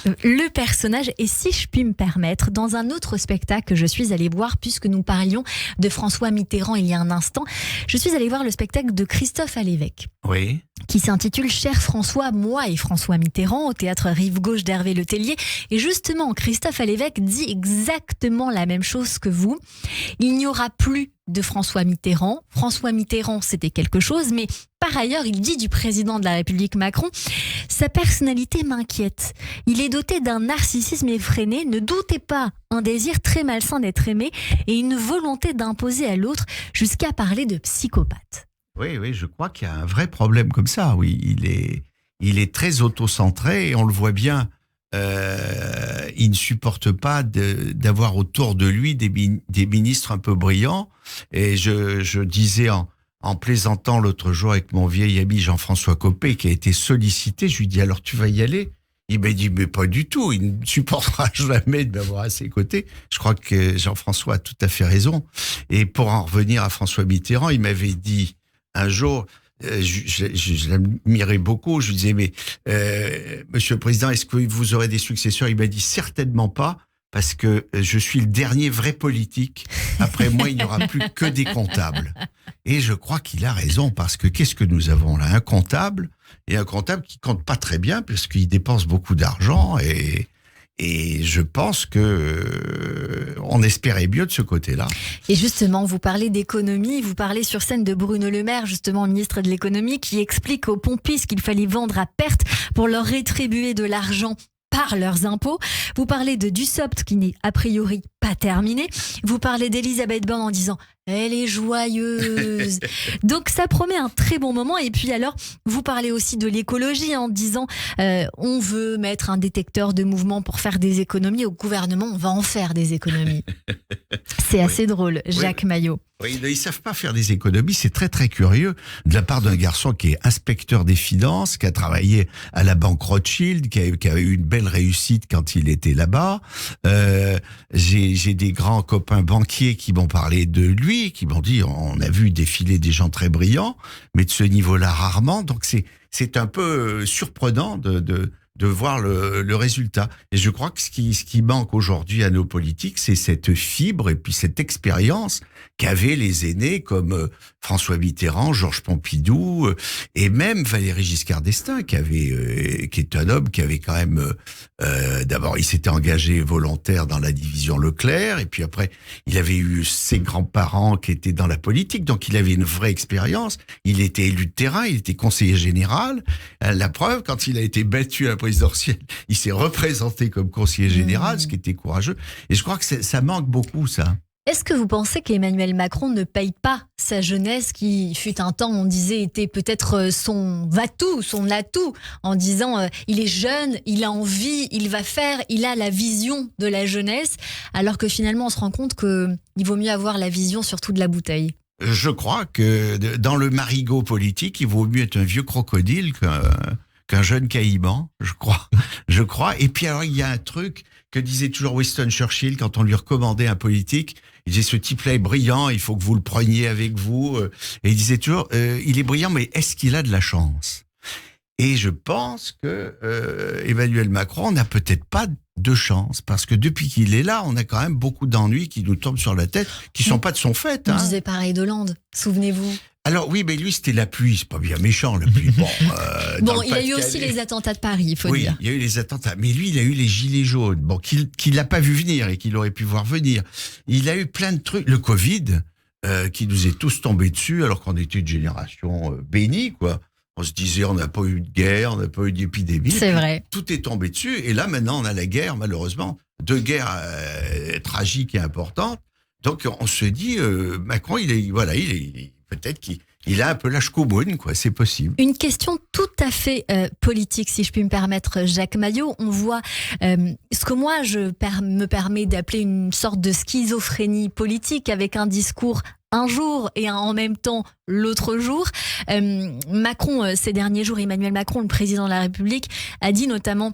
Le personnage, et si je puis me permettre, dans un autre spectacle que je suis allée voir, puisque nous parlions de François Mitterrand il y a un instant, je suis allée voir le spectacle de Christophe Alévêque. Oui. Qui s'intitule Cher François, moi et François Mitterrand, au théâtre Rive Gauche d'Hervé Le Tellier. Et justement, Christophe Alévêque dit exactement la même chose que vous. Il n'y aura plus de François Mitterrand. François Mitterrand, c'était quelque chose, mais par ailleurs, il dit du président de la République Macron, sa personnalité m'inquiète. Il est doté d'un narcissisme effréné, ne doutez pas, un désir très malsain d'être aimé et une volonté d'imposer à l'autre jusqu'à parler de psychopathe. Oui, je crois qu'il y a un vrai problème comme ça. Oui, il est très autocentré et on le voit bien. Il ne supporte pas d'avoir autour de lui des ministres un peu brillants. Et je disais en plaisantant l'autre jour avec mon vieil ami Jean-François Copé, qui a été sollicité, je lui dis alors tu vas y aller? Il m'a dit mais pas du tout, il ne supportera jamais de m'avoir à ses côtés. Je crois que Jean-François a tout à fait raison. Et pour en revenir à François Mitterrand, il m'avait dit un jour, je l'admirais beaucoup, je lui disais mais Monsieur le Président, est-ce que vous aurez des successeurs? Il m'a dit certainement pas, parce que je suis le dernier vrai politique. Après moi, il n'y aura plus que des comptables. Et je crois qu'il a raison, parce que qu'est-ce que nous avons là? Un comptable, et un comptable qui compte pas très bien, parce qu'il dépense beaucoup d'argent, et Et je pense que on espérait mieux de ce côté-là. Et justement, vous parlez d'économie, vous parlez sur scène de Bruno Le Maire, justement ministre de l'économie, qui explique aux pompistes qu'il fallait vendre à perte pour leur rétribuer de l'argent par leurs impôts. Vous parlez de Dussopt qui n'est a priori pas terminé. Vous parlez d'Elisabeth Borne en disant « elle est joyeuse ». Donc ça promet un très bon moment. Et puis alors, vous parlez aussi de l'écologie en disant on veut mettre un détecteur de mouvement pour faire des économies. Au gouvernement, on va en faire des économies. C'est assez drôle, Jacques Maillot. Oui, ils ne savent pas faire des économies, c'est très très curieux de la part d'un garçon qui est inspecteur des finances, qui a travaillé à la banque Rothschild, qui a eu une belle réussite quand il était là-bas. J'ai des grands copains banquiers qui m'ont parlé de lui, qui m'ont dit on a vu défiler des gens très brillants, mais de ce niveau-là rarement, donc c'est un peu surprenant de voir le résultat. Et je crois que ce qui manque aujourd'hui à nos politiques, c'est cette fibre et puis cette expérience qu'avaient les aînés comme François Mitterrand, Georges Pompidou et même Valéry Giscard d'Estaing, qui est un homme qui avait quand même d'abord il s'était engagé volontaire dans la division Leclerc et puis après il avait eu ses grands-parents qui étaient dans la politique, donc il avait une vraie expérience. Il était élu de terrain, il était conseiller général. La preuve, quand il a été battu à la présidentielle, il s'est représenté comme conseiller général, ce qui était courageux. Et je crois que ça manque beaucoup, ça. Est-ce que vous pensez qu'Emmanuel Macron ne paye pas sa jeunesse qui, fut un temps, on disait, était peut-être son va-tout, son atout, en disant il est jeune, il a envie, il va faire, il a la vision de la jeunesse, alors que finalement on se rend compte qu'il vaut mieux avoir la vision surtout de la bouteille? Je crois que dans le marigot politique, il vaut mieux être un vieux crocodile qu'un jeune caïman, je crois. Et puis alors, il y a un truc que disait toujours Winston Churchill quand on lui recommandait un politique. Il disait, ce type-là est brillant, il faut que vous le preniez avec vous. Et il disait toujours, il est brillant, mais est-ce qu'il a de la chance? Et je pense que Emmanuel Macron n'a peut-être pas de chance, parce que depuis qu'il est là, on a quand même beaucoup d'ennuis qui nous tombent sur la tête, qui sont pas de son fait. On disait pareil d'Hollande, souvenez-vous. Alors oui, mais lui c'était la pluie, c'est pas bien méchant la pluie. Bon, il y a eu aussi les attentats de Paris, il faut dire. Oui, il y a eu les attentats, mais lui il a eu les gilets jaunes, bon qu'il n'a pas vu venir et qu'il aurait pu voir venir. Il a eu plein de trucs, le Covid qui nous est tous tombé dessus alors qu'on était une génération bénie quoi. On se disait on n'a pas eu de guerre, on n'a pas eu d'épidémie. C'est vrai. Tout est tombé dessus et là maintenant on a la guerre malheureusement, deux guerres tragiques et importantes. Donc on se dit Macron il est peut-être qu'il a un peu l'âge commune, quoi, c'est possible. Une question tout à fait politique, si je puis me permettre, Jacques Maillot. On voit ce que moi, me permet d'appeler une sorte de schizophrénie politique, avec un discours un jour et en même temps l'autre jour. Macron, ces derniers jours, Emmanuel Macron, le président de la République, a dit notamment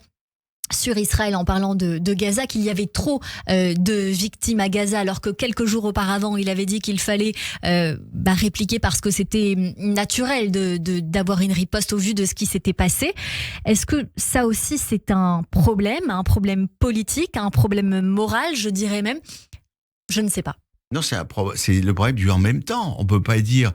sur Israël, en parlant de Gaza, qu'il y avait trop de victimes à Gaza, alors que quelques jours auparavant, il avait dit qu'il fallait répliquer parce que c'était naturel d'avoir une riposte au vu de ce qui s'était passé. Est-ce que ça aussi, c'est un problème politique, un problème moral, je dirais même? Je ne sais pas. Non, c'est le problème du en même temps. On peut pas dire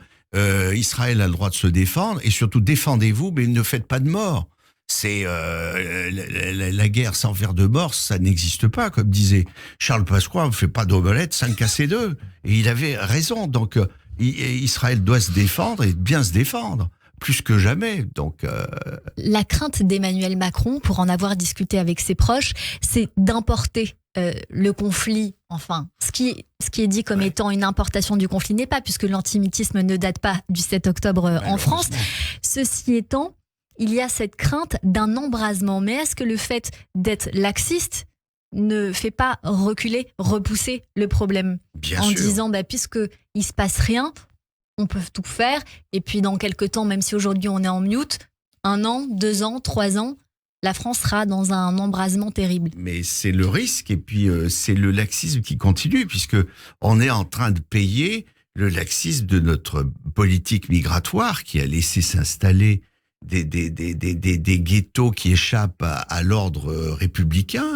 Israël a le droit de se défendre, et surtout défendez-vous, mais ne faites pas de morts. C'est la guerre sans faire de mort, ça n'existe pas, comme disait Charles Pasqua, on ne fait pas d'omelette, 5 cassés 2. Et il avait raison, donc Israël doit se défendre et bien se défendre, plus que jamais. Donc, La crainte d'Emmanuel Macron, pour en avoir discuté avec ses proches, c'est d'importer le conflit, enfin, ce qui est dit comme étant une importation du conflit n'est pas, puisque l'antisémitisme ne date pas du 7 octobre en France. Ceci étant, il y a cette crainte d'un embrasement. Mais est-ce que le fait d'être laxiste ne fait pas repousser le problème? Bien en sûr. disant, puisqu'il ne se passe rien, on peut tout faire. Et puis dans quelques temps, même si aujourd'hui on est en mute, 1 an, 2 ans, 3 ans, la France sera dans un embrasement terrible. Mais c'est le risque, et puis c'est le laxisme qui continue, puisque on est en train de payer le laxisme de notre politique migratoire qui a laissé s'installer des ghettos qui échappent à l'ordre républicain,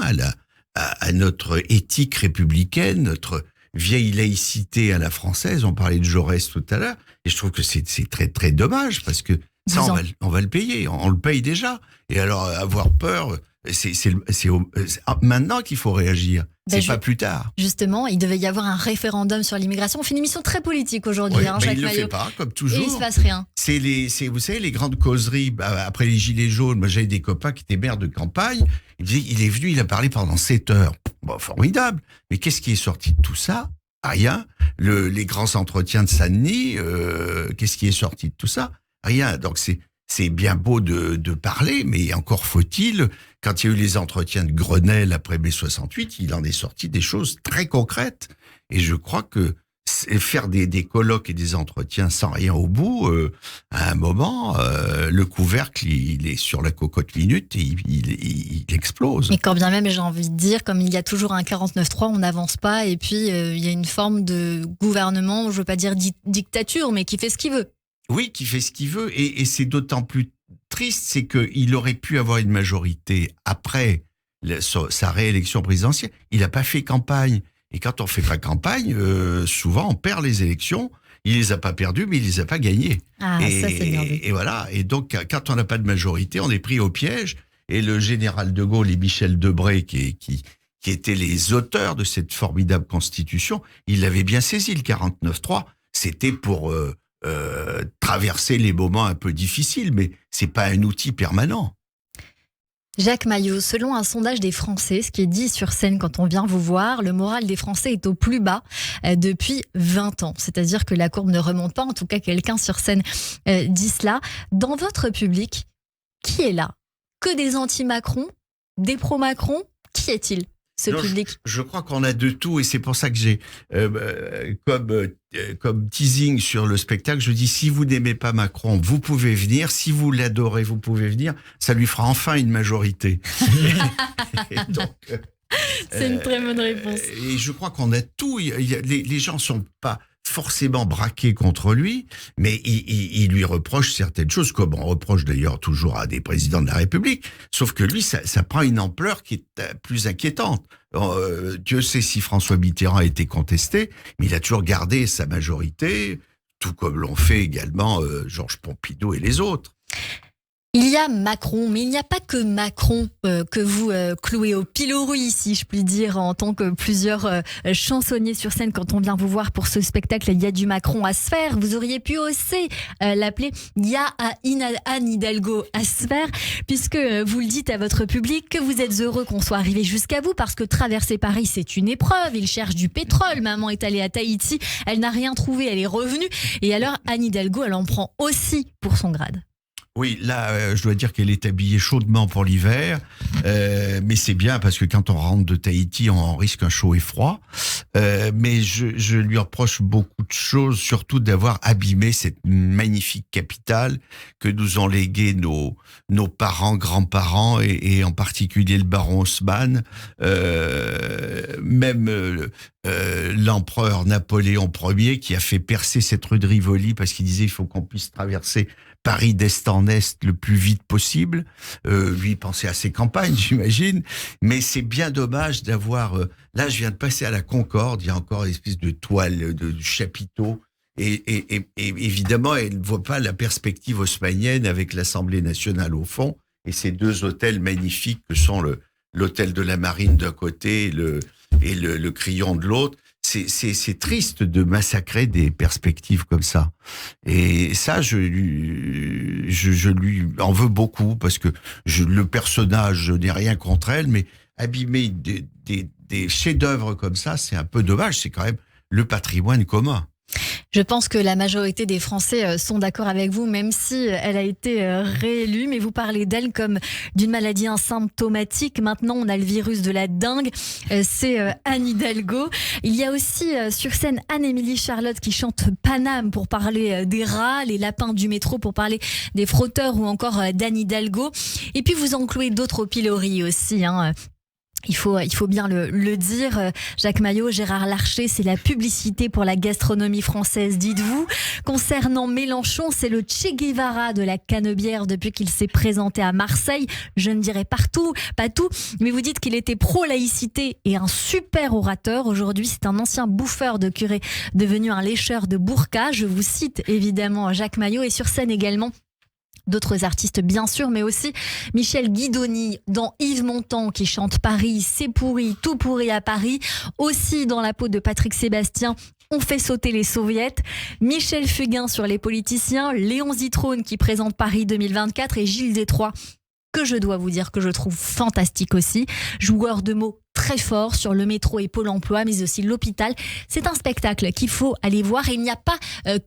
à notre éthique républicaine, notre vieille laïcité à la française. On parlait de Jaurès tout à l'heure, et je trouve que c'est très très dommage, parce que ça on va le payer, on le paye déjà. Et alors avoir peur, maintenant qu'il faut réagir. Ben, C'est pas plus tard. Justement, il devait y avoir un référendum sur l'immigration. On fait une émission très politique aujourd'hui, Oui, Jacques mais il ne le Maillot. fait pas, comme Et toujours. il se passe rien. Vous savez, les grandes causeries, après les Gilets jaunes, moi j'avais des copains qui étaient maires de campagne, ils disaient, il est venu, il a parlé pendant 7 heures. Bon, formidable. Mais qu'est-ce qui est sorti de tout ça? Rien. Les grands entretiens de Saint-Denis, qu'est-ce qui est sorti de tout ça? Rien. Donc c'est bien beau de parler, mais encore faut-il, quand il y a eu les entretiens de Grenelle après mai 68, il en est sorti des choses très concrètes. Et je crois que faire des colloques et des entretiens sans rien au bout, à un moment, le couvercle, il est sur la cocotte minute et il explose. Et quand bien même, j'ai envie de dire, comme il y a toujours un 49-3, on n'avance pas. Et puis, il y a une forme de gouvernement, je ne veux pas dire dictature, mais qui fait ce qu'il veut. Oui, qui fait ce qu'il veut. Et c'est d'autant plus triste, c'est qu'il aurait pu avoir une majorité après sa réélection présidentielle. Il n'a pas fait campagne. Et quand on fait pas campagne, souvent on perd les élections. Il les a pas perdues, mais il les a pas gagnées. Ah, ça c'est bien dit. Et voilà. Et donc, quand on n'a pas de majorité, on est pris au piège. Et le général de Gaulle et Michel Debré, qui étaient les auteurs de cette formidable constitution, ils l'avaient bien saisi, le 49-3. C'était pour traverser les moments un peu difficiles, mais c'est pas un outil permanent. Jacques Maillot, selon un sondage des Français, ce qui est dit sur scène quand on vient vous voir, le moral des Français est au plus bas depuis 20 ans. C'est-à-dire que la courbe ne remonte pas, en tout cas quelqu'un sur scène dit cela. Dans votre public, qui est là? Que des anti-Macron? Des pro-Macron? Qui est-il, ce public? Je crois qu'on a de tout et c'est pour ça que j'ai, comme teasing sur le spectacle, je dis si vous n'aimez pas Macron, vous pouvez venir. Si vous l'adorez, vous pouvez venir. Ça lui fera enfin une majorité. Et donc, c'est une très bonne réponse. Et je crois qu'on a tout. Les gens sont pas forcément braqués contre lui, mais il lui reproche certaines choses, comme on reproche d'ailleurs toujours à des présidents de la République, sauf que lui, ça prend une ampleur qui est plus inquiétante. Dieu sait si François Mitterrand a été contesté, mais il a toujours gardé sa majorité, tout comme l'ont fait également Georges Pompidou et les autres. Il y a Macron, mais il n'y a pas que Macron que vous clouez au pilori, si je puis dire, en tant que plusieurs chansonniers sur scène. Quand on vient vous voir pour ce spectacle, il y a du Macron à se faire. Vous auriez pu aussi l'appeler « Il y a Anne Hidalgo à se faire », puisque vous le dites à votre public que vous êtes heureux qu'on soit arrivé jusqu'à vous, parce que traverser Paris, c'est une épreuve. Il cherche du pétrole. Maman est allée à Tahiti, elle n'a rien trouvé, elle est revenue. Et alors, Anne Hidalgo, elle en prend aussi pour son grade. Oui, là, je dois dire qu'elle est habillée chaudement pour l'hiver, mais c'est bien parce que quand on rentre de Tahiti, on risque un chaud et froid. Mais je lui reproche beaucoup de choses, surtout d'avoir abîmé cette magnifique capitale que nous ont légué nos parents, grands-parents et en particulier le baron Haussmann, même l'empereur Napoléon Ier qui a fait percer cette rue de Rivoli parce qu'il disait il faut qu'on puisse traverser Paris d'est en est le plus vite possible. Lui pensait à ses campagnes, j'imagine. Mais c'est bien dommage d'avoir... là, je viens de passer à la Concorde. Il y a encore une espèce de toile, de chapiteau. Et évidemment, elle ne voit pas la perspective haussmannienne avec l'Assemblée nationale au fond. Et ces deux hôtels magnifiques que sont l'hôtel de la Marine d'un côté et le Crillon de l'autre. C'est triste de massacrer des perspectives comme ça. Et ça, je lui en veux beaucoup parce que le personnage, je n'ai rien contre elle, mais abîmer des chefs-d'œuvre comme ça, c'est un peu dommage. C'est quand même le patrimoine commun. Je pense que la majorité des Français sont d'accord avec vous, même si elle a été réélue. Mais vous parlez d'elle comme d'une maladie asymptomatique. Maintenant, on a le virus de la dengue. C'est Anne Hidalgo. Il y a aussi sur scène Anne-Émilie Charlotte qui chante Paname pour parler des rats, les lapins du métro pour parler des frotteurs ou encore d'Anne Hidalgo. Et puis vous en clouez d'autres au pilori aussi, hein. Il faut bien le dire, Jacques Maillot, Gérard Larcher, c'est la publicité pour la gastronomie française, dites-vous. Concernant Mélenchon, c'est le Che Guevara de la canebière depuis qu'il s'est présenté à Marseille. Je ne dirais pas tout, mais vous dites qu'il était pro-laïcité et un super orateur. Aujourd'hui, c'est un ancien bouffeur de curé devenu un lécheur de burqa. Je vous cite évidemment Jacques Maillot et sur scène également. D'autres artistes bien sûr, mais aussi Michel Guidoni dans Yves Montand qui chante Paris, c'est pourri, tout pourri à Paris. Aussi dans la peau de Patrick Sébastien, on fait sauter les soviets. Michel Fugain sur les politiciens, Léon Zitrone qui présente Paris 2024 et Gilles Détroit, que je dois vous dire que je trouve fantastique aussi. Joueur de mots très fort sur le métro et Pôle emploi, mais aussi l'hôpital. C'est un spectacle qu'il faut aller voir et il n'y a pas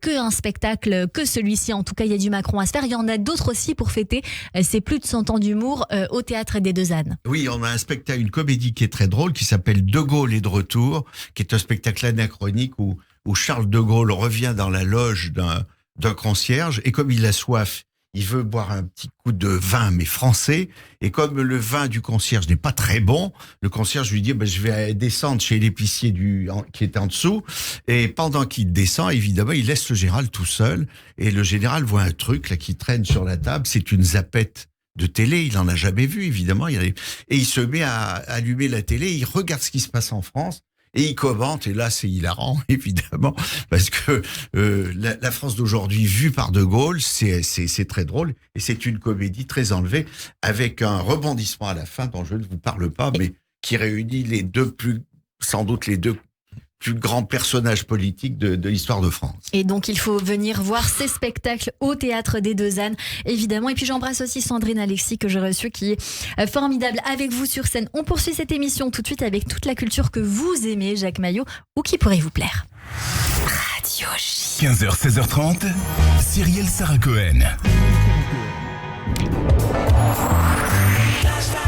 que un spectacle, que celui-ci. En tout cas, il y a du Macron à se faire. Il y en a d'autres aussi pour fêter ces plus de 100 ans d'humour au Théâtre des Deux Ânes. Oui, on a un spectacle, une comédie qui est très drôle, qui s'appelle De Gaulle est de retour, qui est un spectacle anachronique où Charles de Gaulle revient dans la loge d'un concierge et comme il a soif, il veut boire un petit coup de vin, mais français. Et comme le vin du concierge n'est pas très bon, le concierge lui dit je vais descendre chez l'épicier qui est en dessous. Et pendant qu'il descend, évidemment, il laisse le général tout seul. Et le général voit un truc là qui traîne sur la table. C'est une zappette de télé. Il n'en a jamais vu, évidemment. Et il se met à allumer la télé. Il regarde ce qui se passe en France. Et il commente, et là c'est hilarant, évidemment, parce que la France d'aujourd'hui, vue par De Gaulle, c'est très drôle, et c'est une comédie très enlevée, avec un rebondissement à la fin dont je ne vous parle pas, mais qui réunit sans doute les deux plus grands personnages politiques de l'histoire de France. Et donc il faut venir voir ces spectacles au Théâtre des Deux Ânes, évidemment. Et puis j'embrasse aussi Sandrine Alexis que j'ai reçue, qui est formidable avec vous sur scène. On poursuit cette émission tout de suite avec toute la culture que vous aimez, Jacques Maillot, ou qui pourrait vous plaire. Radio J. 15h, 16h30, Cyrielle Sarah Cohen.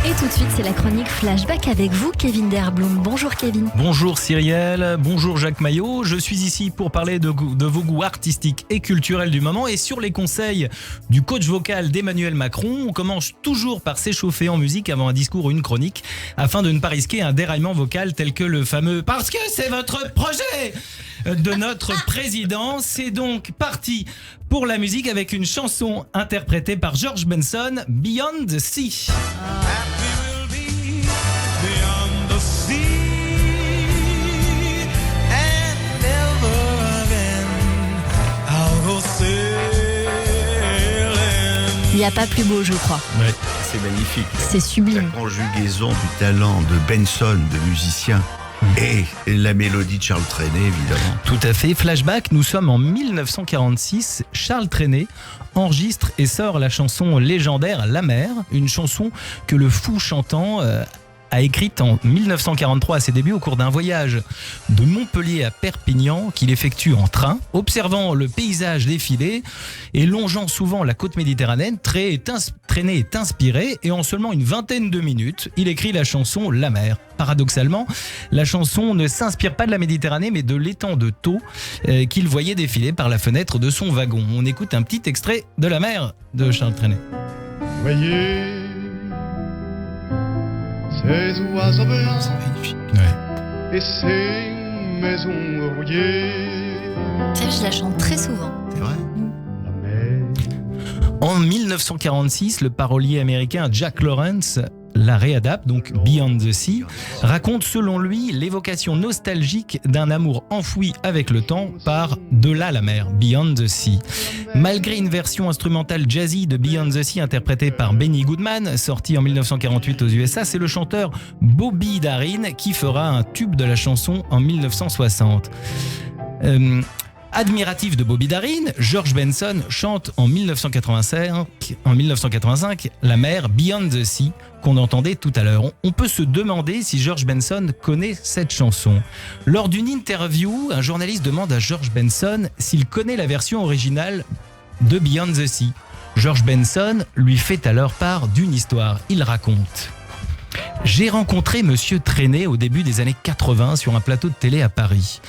Et tout de suite, c'est la chronique Flashback avec vous, Kevin Derblum. Bonjour Kevin. Bonjour Cyrielle, bonjour Jacques Maillot. Je suis ici pour parler de vos goûts artistiques et culturels du moment. Et sur les conseils du coach vocal d'Emmanuel Macron, on commence toujours par s'échauffer en musique avant un discours ou une chronique, afin de ne pas risquer un déraillement vocal tel que le fameux « Parce que c'est votre projet !» de notre président. C'est donc parti pour la musique avec une chanson interprétée par George Benson, Beyond the Sea. Il n'y a pas plus beau, je crois. Ouais. C'est magnifique. C'est sublime. La conjugaison du talent de Benson, de musicien, et la mélodie de Charles Trenet, évidemment. Tout à fait. Flashback, nous sommes en 1946. Charles Trenet enregistre et sort la chanson légendaire La Mer, une chanson que le fou chantant a écrite en 1943 à ses débuts au cours d'un voyage de Montpellier à Perpignan qu'il effectue en train, observant le paysage défiler et longeant souvent la côte méditerranéenne. Trenet est inspiré et en seulement une vingtaine de minutes, il écrit la chanson La Mer. Paradoxalement, la chanson ne s'inspire pas de la Méditerranée mais de l'étang de Thau qu'il voyait défiler par la fenêtre de son wagon. On écoute un petit extrait de La Mer de Charles Trenet. Voyez ces oiseaux blancs, C'est magnifique. Ouais. et ces maisons rouillées. Tiens, je la chante très souvent. C'est vrai. La mer. En 1946, le parolier américain Jack Lawrence la réadapte, donc Beyond the Sea, raconte selon lui l'évocation nostalgique d'un amour enfoui avec le temps par De là la mer, Beyond the Sea. Malgré une version instrumentale jazzy de Beyond the Sea interprétée par Benny Goodman, sortie en 1948 aux USA, c'est le chanteur Bobby Darin qui fera un tube de la chanson en 1960. Admiratif de Bobby Darin, George Benson chante en 1985 La mer, Beyond the Sea, qu'on entendait tout à l'heure. On peut se demander si George Benson connaît cette chanson. Lors d'une interview, un journaliste demande à George Benson s'il connaît la version originale de Beyond the Sea. George Benson lui fait alors part d'une histoire. Il raconte: j'ai rencontré Monsieur Trenet au début des années 80 sur un plateau de télé à Paris.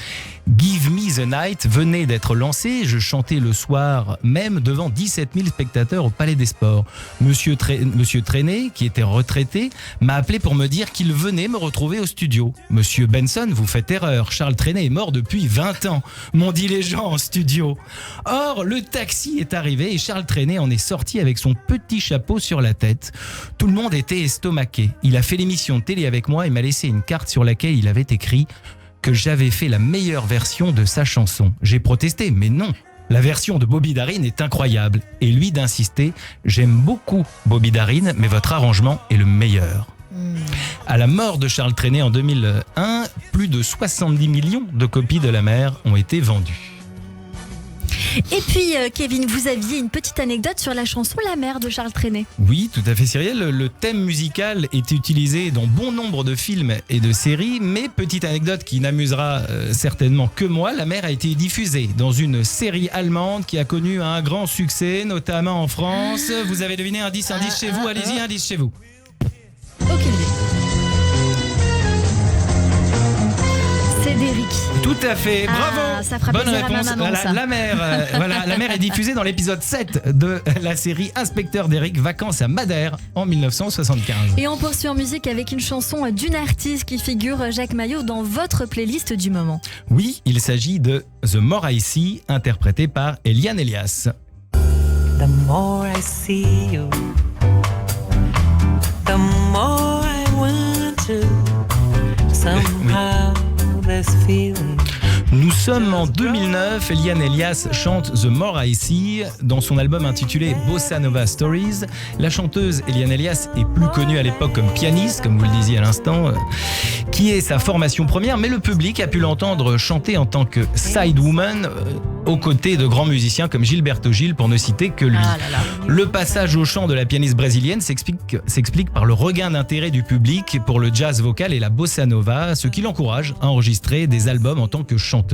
Give Me the Night venait d'être lancé, je chantais le soir même devant 17 000 spectateurs au Palais des Sports. Monsieur Trenet, qui était retraité, m'a appelé pour me dire qu'il venait me retrouver au studio. Monsieur Benson, vous faites erreur, Charles Trenet est mort depuis 20 ans, m'ont dit les gens en studio. Or, le taxi est arrivé et Charles Trenet en est sorti avec son petit chapeau sur la tête. Tout le monde était estomaqué. Il a fait l'émission de télé avec moi et m'a laissé une carte sur laquelle il avait écrit que j'avais fait la meilleure version de sa chanson. J'ai protesté, mais non, La version de Bobby Darin est incroyable et lui d'insister « J'aime beaucoup Bobby Darin, mais votre arrangement est le meilleur ». À la mort de Charles Trenet en 2001, plus de 70 millions de copies de La Mer ont été vendues. Et puis, Kevin, vous aviez une petite anecdote sur la chanson La Mer de Charles Trenet. Oui, tout à fait, Cyrielle. Le thème musical est utilisé dans bon nombre de films et de séries, mais petite anecdote qui n'amusera certainement que moi, La Mer a été diffusée dans une série allemande qui a connu un grand succès, notamment en France. Vous avez deviné, indice chez vous, allez-y, indice chez vous. Aucune idée. C'est d'Eric. Tout à fait, bravo. Ça fera bonne plaisir réponse. à ma maman, ça. La Mer, voilà, La Mer est diffusée dans l'épisode 7 de la série Inspecteur d'Eric, Vacances à Madère en 1975. Et on poursuit en musique avec une chanson d'une artiste qui figure, Jacques Maillot, dans votre playlist du moment. Oui, il s'agit de The More I See, interprété par Eliane Elias. The more I see you, the more I want to. Somehow this feeling. Nous sommes en 2009, Eliane Elias chante The More I See dans son album intitulé Bossa Nova Stories. La chanteuse Eliane Elias est plus connue à l'époque comme pianiste, comme vous le disiez à l'instant, qui est sa formation première, mais le public a pu l'entendre chanter en tant que sidewoman aux côtés de grands musiciens comme Gilberto Gil, pour ne citer que lui. Le passage au chant de la pianiste brésilienne s'explique par le regain d'intérêt du public pour le jazz vocal et la bossa nova, ce qui l'encourage à enregistrer des albums en tant que chanteuse.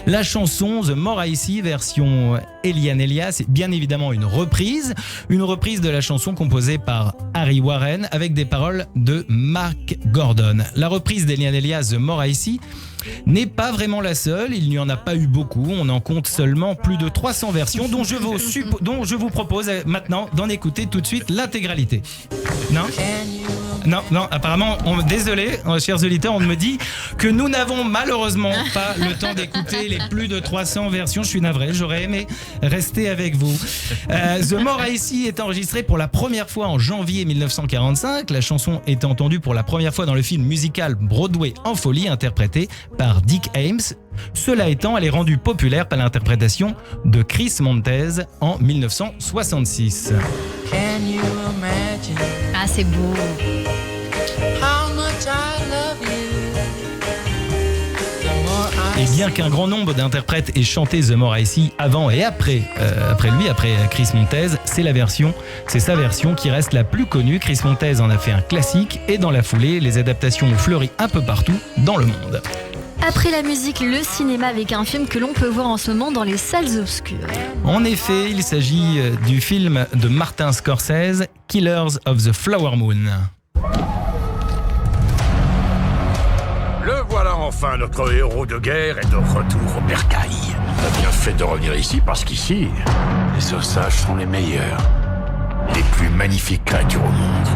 La chanson The More I See version Eliane Elias est bien évidemment une reprise de la chanson composée par Harry Warren avec des paroles de Mark Gordon. La reprise d'Eliane Elias The More I See n'est pas vraiment la seule, il n'y en a pas eu beaucoup, on en compte seulement plus de 300 versions dont je vous propose maintenant d'en écouter tout de suite l'intégralité. Non, apparemment, désolé, chers auditeurs, on me dit que nous n'avons malheureusement pas le temps d'écouter les plus de 300 versions. Je suis navré, j'aurais aimé rester avec vous. The More I See est enregistré pour la première fois en janvier 1945. La chanson est entendue pour la première fois dans le film musical Broadway en folie, interprété par Dick Ames. Cela étant, elle est rendue populaire par l'interprétation de Chris Montez en 1966. Ah, c'est beau. Et bien qu'un grand nombre d'interprètes aient chanté The More I See avant et après Chris Montez, c'est sa version qui reste la plus connue. Chris Montez en a fait un classique et dans la foulée, les adaptations ont fleuri un peu partout dans le monde. Après la musique, le cinéma avec un film que l'on peut voir en ce moment dans les salles obscures. En effet, il s'agit du film de Martin Scorsese, Killers of the Flower Moon. Le voilà enfin, notre héros de guerre est de retour au bercail. On a bien fait de revenir ici parce qu'ici, les ossages sont les meilleurs, les plus magnifiques créatures au monde.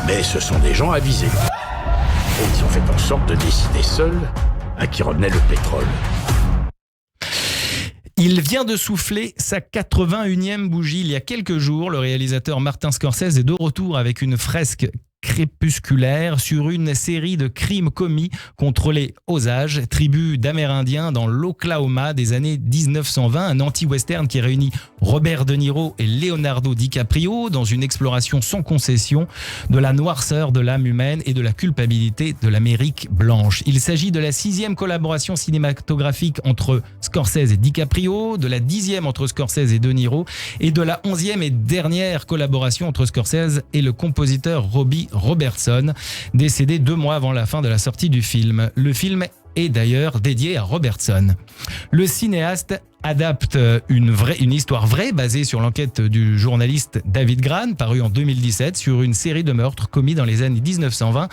Mais ce sont des gens avisés. Et ils ont fait en sorte de décider seuls à qui revenait le pétrole. Il vient de souffler sa 81e bougie il y a quelques jours. Le réalisateur Martin Scorsese est de retour avec une fresque crépusculaire sur une série de crimes commis contre les Osage, tribu d'Amérindiens dans l'Oklahoma des années 1920, un anti-western qui réunit Robert De Niro et Leonardo DiCaprio dans une exploration sans concession de la noirceur de l'âme humaine et de la culpabilité de l'Amérique blanche. Il s'agit de la 6e collaboration cinématographique entre Scorsese et DiCaprio, de la 10e entre Scorsese et De Niro et de la 11e et dernière collaboration entre Scorsese et le compositeur Robbie Robertson, décédé 2 mois avant la fin de la sortie du film. Le film est d'ailleurs dédié à Robertson. Le cinéaste adapte une histoire vraie basée sur l'enquête du journaliste David Grann, paru en 2017, sur une série de meurtres commis dans les années 1920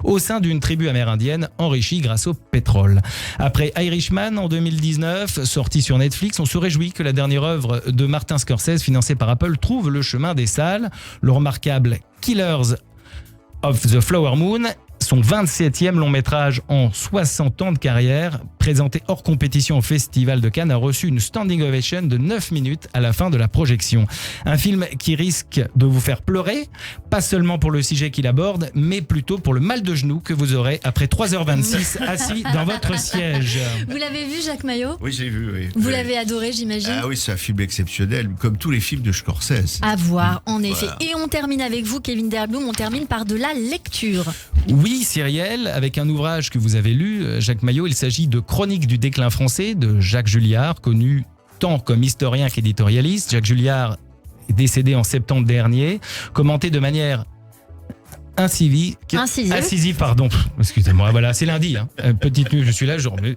au sein d'une tribu amérindienne enrichie grâce au pétrole. Après Irishman en 2019, sorti sur Netflix, on se réjouit que la dernière œuvre de Martin Scorsese, financée par Apple, trouve le chemin des salles. Le remarquable Killers of the Flower Moon, son 27e long métrage en 60 ans de carrière, présenté hors compétition au Festival de Cannes, a reçu une standing ovation de 9 minutes à la fin de la projection. Un film qui risque de vous faire pleurer, pas seulement pour le sujet qu'il aborde, mais plutôt pour le mal de genoux que vous aurez après 3h26 assis dans votre siège. Vous l'avez vu, Jacques Maillot ? Oui, j'ai vu, oui. Vous l'avez adoré, j'imagine ? Ah oui, c'est un film exceptionnel, comme tous les films de Scorsese. À voir, en effet. Voilà. Et on termine avec vous, Kevin Derblum, on termine par de la lecture. Oui, Cyrielle, avec un ouvrage que vous avez lu, Jacques Maillot, il s'agit de Chronique du déclin français de Jacques Julliard, connu tant comme historien qu'éditorialiste. Jacques Julliard est décédé en septembre dernier, commenté de manière incisive, pardon. Excusez-moi, voilà, c'est lundi. Petite nuit, je suis là, je remets.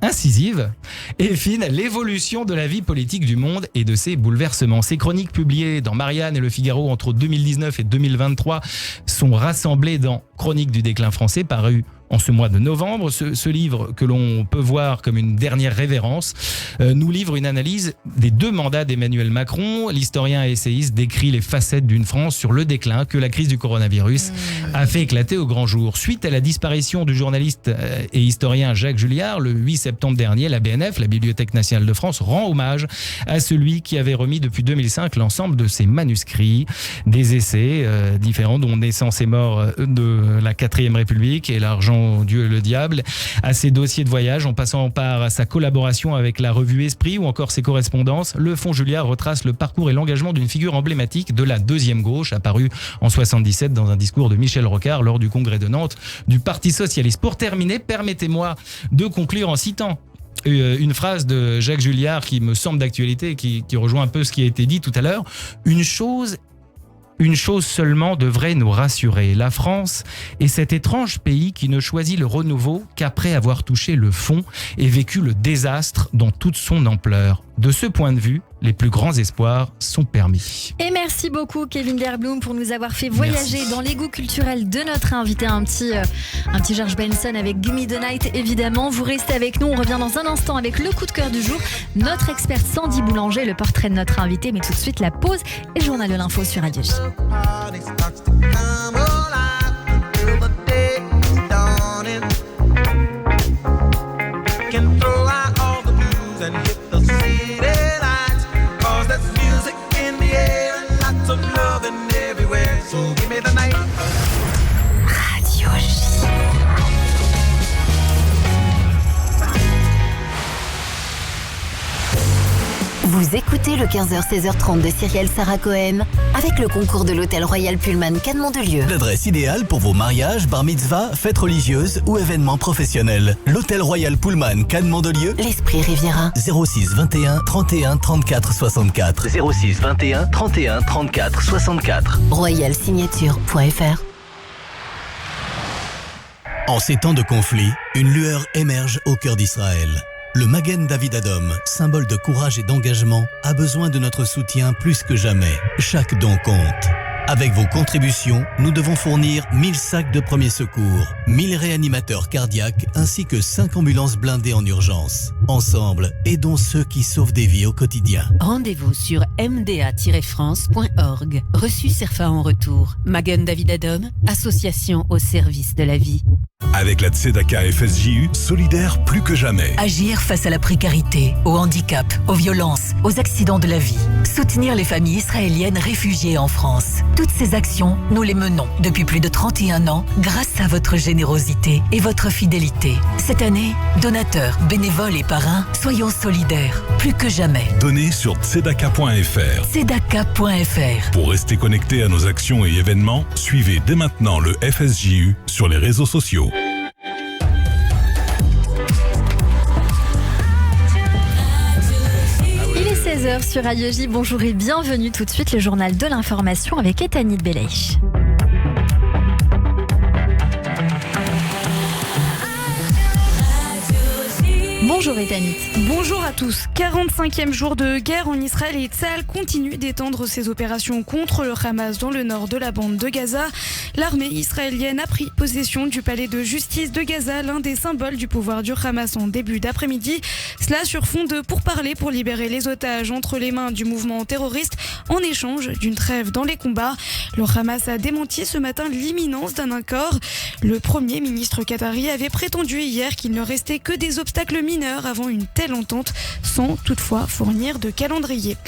Incisive et fine, l'évolution de la vie politique du monde et de ses bouleversements. Ces chroniques publiées dans Marianne et Le Figaro entre 2019 et 2023 sont rassemblées dans Chronique du déclin français, paru en ce mois de novembre. Ce livre, que l'on peut voir comme une dernière révérence, nous livre une analyse des 2 mandats d'Emmanuel Macron. L'historien et essayiste décrit les facettes d'une France sur le déclin que la crise du coronavirus a fait éclater au grand jour. Suite à la disparition du journaliste et historien Jacques Julliard, le 8 septembre dernier, la BNF, la Bibliothèque nationale de France, rend hommage à celui qui avait remis depuis 2005 l'ensemble de ses manuscrits, des essais différents dont Naissance et mort de la 4e République et L'argent, Dieu et le diable, à ses dossiers de voyage, en passant par sa collaboration avec la revue Esprit ou encore ses correspondances. Le Fonds Julliard retrace le parcours et l'engagement d'une figure emblématique de la deuxième gauche, apparue en 77 dans un discours de Michel Rocard lors du congrès de Nantes du Parti socialiste. Pour terminer, permettez-moi de conclure en citant une phrase de Jacques Julliard qui me semble d'actualité, qui rejoint un peu ce qui a été dit tout à l'heure. Une chose seulement devrait nous rassurer. La France est cet étrange pays qui ne choisit le renouveau qu'après avoir touché le fond et vécu le désastre dans toute son ampleur. De ce point de vue, les plus grands espoirs sont permis. Et merci beaucoup, Kevin Derblum, pour nous avoir fait voyager dans les goûts culturels de notre invité. Un petit George Benson avec Give Me the Night, évidemment. Vous restez avec nous. On revient dans un instant avec le coup de cœur du jour. Notre experte Sandy Boulanger, le portrait de notre invité. Mais tout de suite, la pause et le journal de l'info sur Radio J. Radio J. Vous écoutez le 15h-16h30 de Cyrielle Sarah Cohen avec le concours de l'Hôtel Royal Pullman Cannes Mandelieu. L'adresse idéale pour vos mariages, bar mitzvah, fêtes religieuses ou événements professionnels. L'Hôtel Royal Pullman Cannes Mandelieu. L'Esprit Riviera. 06 21 31 34 64. 06 21 31 34 64. Royalsignature.fr. En ces temps de conflit, une lueur émerge au cœur d'Israël. Le Magen David Adom, symbole de courage et d'engagement, a besoin de notre soutien plus que jamais. Chaque don compte. Avec vos contributions, nous devons fournir 1000 sacs de premiers secours, 1000 réanimateurs cardiaques ainsi que 5 ambulances blindées en urgence. Ensemble, aidons ceux qui sauvent des vies au quotidien. Rendez-vous sur mda-france.org. Reçu CERFA en retour. Magen David Adom, association au service de la vie. Avec la Tzedaka FSJU, solidaire plus que jamais. Agir face à la précarité, au handicap, aux violences, aux accidents de la vie. Soutenir les familles israéliennes réfugiées en France. Toutes ces actions, nous les menons depuis plus de 31 ans grâce à votre générosité et votre fidélité. Cette année, donateurs, bénévoles et parrains, soyons solidaires plus que jamais. Donnez sur tzedaka.fr. Tzedaka.fr. Pour rester connecté à nos actions et événements, suivez dès maintenant le FSJU sur les réseaux sociaux. Il est 16h sur Radio J. Bonjour et bienvenue. Tout de suite, le journal de l'information avec Etanit Belech. Bonjour Etanit. Bonjour à tous. 45e jour de guerre en Israël et Tsahal continue d'étendre ses opérations contre le Hamas dans le nord de la bande de Gaza. L'armée israélienne a pris possession du palais de justice de Gaza, l'un des symboles du pouvoir du Hamas en début d'après-midi. Cela sur fond de pourparlers pour libérer les otages entre les mains du mouvement terroriste en échange d'une trêve dans les combats. Le Hamas a démenti ce matin l'imminence d'un accord. Le Premier ministre qatari avait prétendu hier qu'il ne restait que des obstacles mineurs avant une telle entente, sans toutefois fournir de calendrier.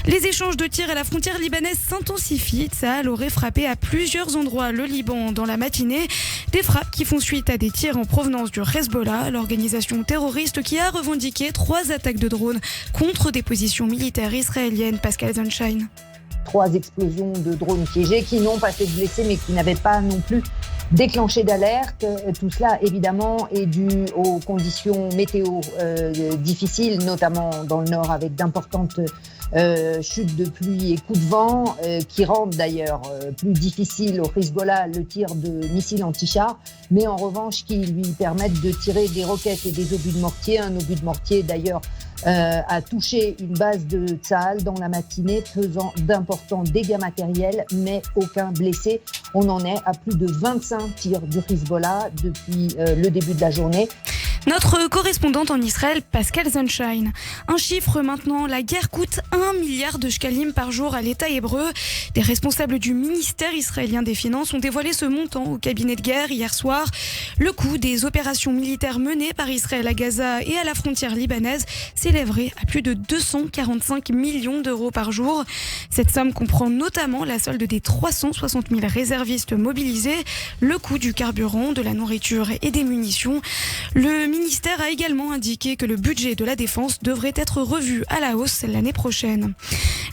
Les échanges de tirs à la frontière libanaise s'intensifient. Tsahal aurait frappé à plusieurs endroits le Liban dans la matinée. Des frappes qui font suite à des tirs en provenance du Hezbollah, l'organisation terroriste qui a revendiqué 3 attaques de drones contre des positions militaires israéliennes. Pascal Sunshine. 3 explosions de drones piégés qui n'ont pas fait de blessés mais qui n'avaient pas non plus déclenché d'alerte. Tout cela évidemment est dû aux conditions météo difficiles, notamment dans le nord avec d'importantes chutes de pluie et coups de vent qui rendent d'ailleurs plus difficile au Hezbollah le tir de missiles anti-chars, mais en revanche qui lui permettent de tirer des roquettes et des obus de mortier. Un obus de mortier d'ailleurs a touché une base de Tsahal dans la matinée, faisant d'importants dégâts matériels, mais aucun blessé. On en est à plus de 25 tirs du Hezbollah depuis le début de la journée. Notre correspondante en Israël, Pascal Sunshine. Un chiffre maintenant, la guerre coûte 1 milliard de shkalim par jour à l'État hébreu. Des responsables du ministère israélien des Finances ont dévoilé ce montant au cabinet de guerre hier soir. Le coût des opérations militaires menées par Israël à Gaza et à la frontière libanaise s'élèverait à plus de 245 millions d'euros par jour. Cette somme comprend notamment la solde des 360 000 réservistes mobilisés, le coût du carburant, de la nourriture et des munitions. Le ministère a également indiqué que le budget de la défense devrait être revu à la hausse l'année prochaine.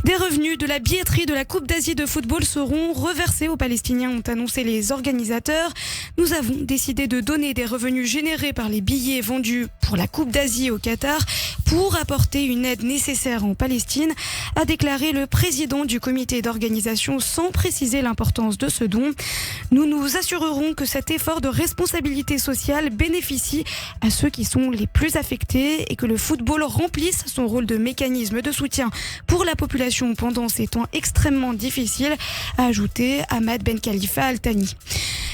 Des revenus de la billetterie de la Coupe d'Asie de football seront reversés aux Palestiniens, ont annoncé les organisateurs. Nous avons décidé de donner des revenus générés par les billets vendus pour la Coupe d'Asie au Qatar pour apporter une aide nécessaire en Palestine, a déclaré le président du comité d'organisation sans préciser l'importance de ce don. Nous nous assurerons que cet effort de responsabilité sociale bénéficie à ceux qui sont les plus affectés et que le football remplisse son rôle de mécanisme de soutien pour la population pendant ces temps extrêmement difficiles, a ajouté Ahmad Ben Khalifa Al Thani.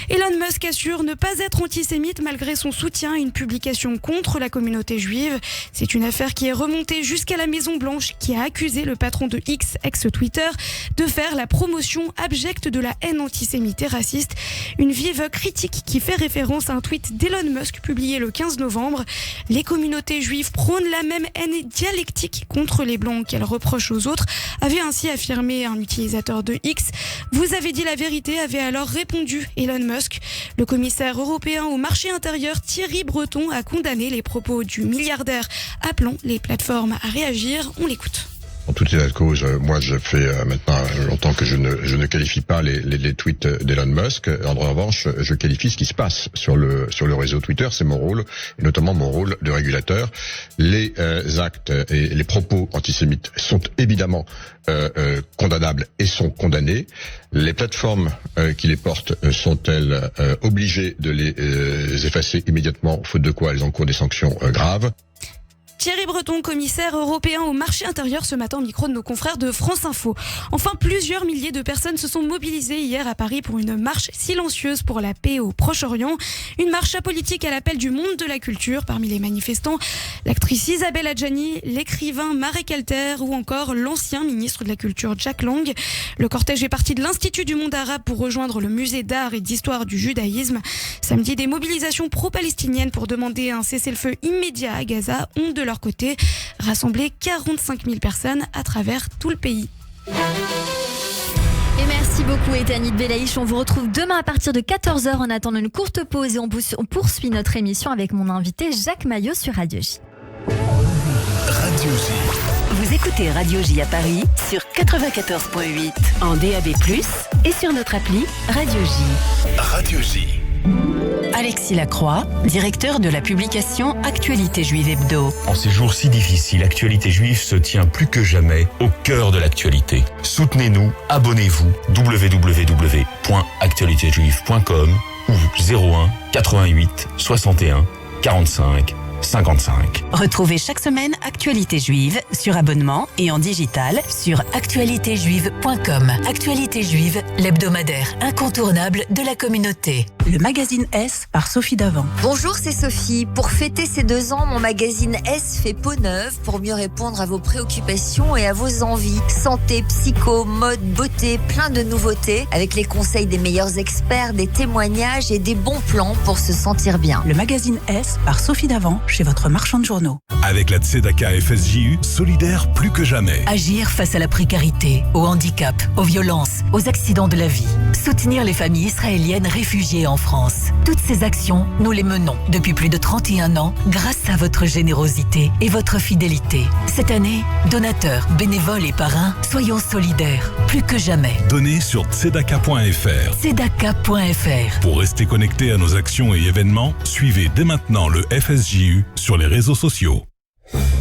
Elon Musk assure ne pas être antisémite malgré son soutien à une publication contre la communauté juive. C'est une affaire qui est remontée jusqu'à la Maison-Blanche, qui a accusé le patron de X, ex-Twitter, de faire la promotion abjecte de la haine antisémite et raciste. Une vive critique qui fait référence à un tweet d'Elon Musk publié le 15 novembre. Les communautés juives prônent la même haine dialectique contre les blancs qu'elles reprochent aux autres, avait ainsi affirmé un utilisateur de X. Vous avez dit la vérité, avait alors répondu Elon Musk. Le commissaire européen au marché intérieur Thierry Breton a condamné les propos du milliardaire, appelant les plateformes à réagir. On l'écoute. En toute état de cause, moi je fais maintenant longtemps que je ne qualifie pas les tweets d'Elon Musk. En revanche, je qualifie ce qui se passe sur le réseau Twitter. C'est mon rôle, et notamment mon rôle de régulateur. Les actes et les propos antisémites sont évidemment condamnables et sont condamnés. Les plateformes qui les portent sont-elles obligées de les effacer immédiatement, faute de quoi elles encourent des sanctions graves. Thierry Breton, commissaire européen au marché intérieur, ce matin au micro de nos confrères de France Info. Enfin, plusieurs milliers de personnes se sont mobilisées hier à Paris pour une marche silencieuse pour la paix au Proche-Orient. Une marche apolitique à l'appel du monde de la culture. Parmi les manifestants, l'actrice Isabelle Adjani, l'écrivain Marek Alter ou encore l'ancien ministre de la Culture Jack Lang. Le cortège est parti de l'Institut du monde arabe pour rejoindre le musée d'art et d'histoire du judaïsme. Samedi, des mobilisations pro-palestiniennes pour demander un cessez-le-feu immédiat à Gaza ont de leur côté rassemblé 45 000 personnes à travers tout le pays. Et merci beaucoup Etanit Belaïch. On vous retrouve demain à partir de 14h en attendant une courte pause et on poursuit notre émission avec mon invité Jacques Maillot sur Radio J. Radio J. Vous écoutez Radio J à Paris sur 94.8 en DAB+, et sur notre appli Radio J. Radio J. Alexis Lacroix, directeur de la publication Actualité Juive Hebdo. En ces jours si difficiles, Actualité Juive se tient plus que jamais au cœur de l'actualité. Soutenez-nous, abonnez-vous, www.actualitéjuive.com ou 01 88 61 45 55. Retrouvez chaque semaine Actualité Juive sur abonnement et en digital sur actualitéjuive.com. Actualité Juive, l'hebdomadaire incontournable de la communauté. Le magazine S par Sophie Davant. Bonjour, c'est Sophie. Pour fêter ses 2 ans, mon magazine S fait peau neuve pour mieux répondre à vos préoccupations et à vos envies. Santé, psycho, mode, beauté, plein de nouveautés avec les conseils des meilleurs experts, des témoignages et des bons plans pour se sentir bien. Le magazine S par Sophie Davant chez votre marchand de journaux. Avec la Tzedaka FSJU, solidaire plus que jamais. Agir face à la précarité, au handicap, aux violences, aux accidents de la vie. Soutenir les familles israéliennes réfugiées en France. Toutes ces actions, nous les menons depuis plus de 31 ans grâce à votre générosité et votre fidélité. Cette année, donateurs, bénévoles et parrains, soyons solidaires plus que jamais. Donnez sur tzedaka.fr. Tzedaka.fr. Pour rester connecté à nos actions et événements, suivez dès maintenant le FSJU sur les réseaux sociaux.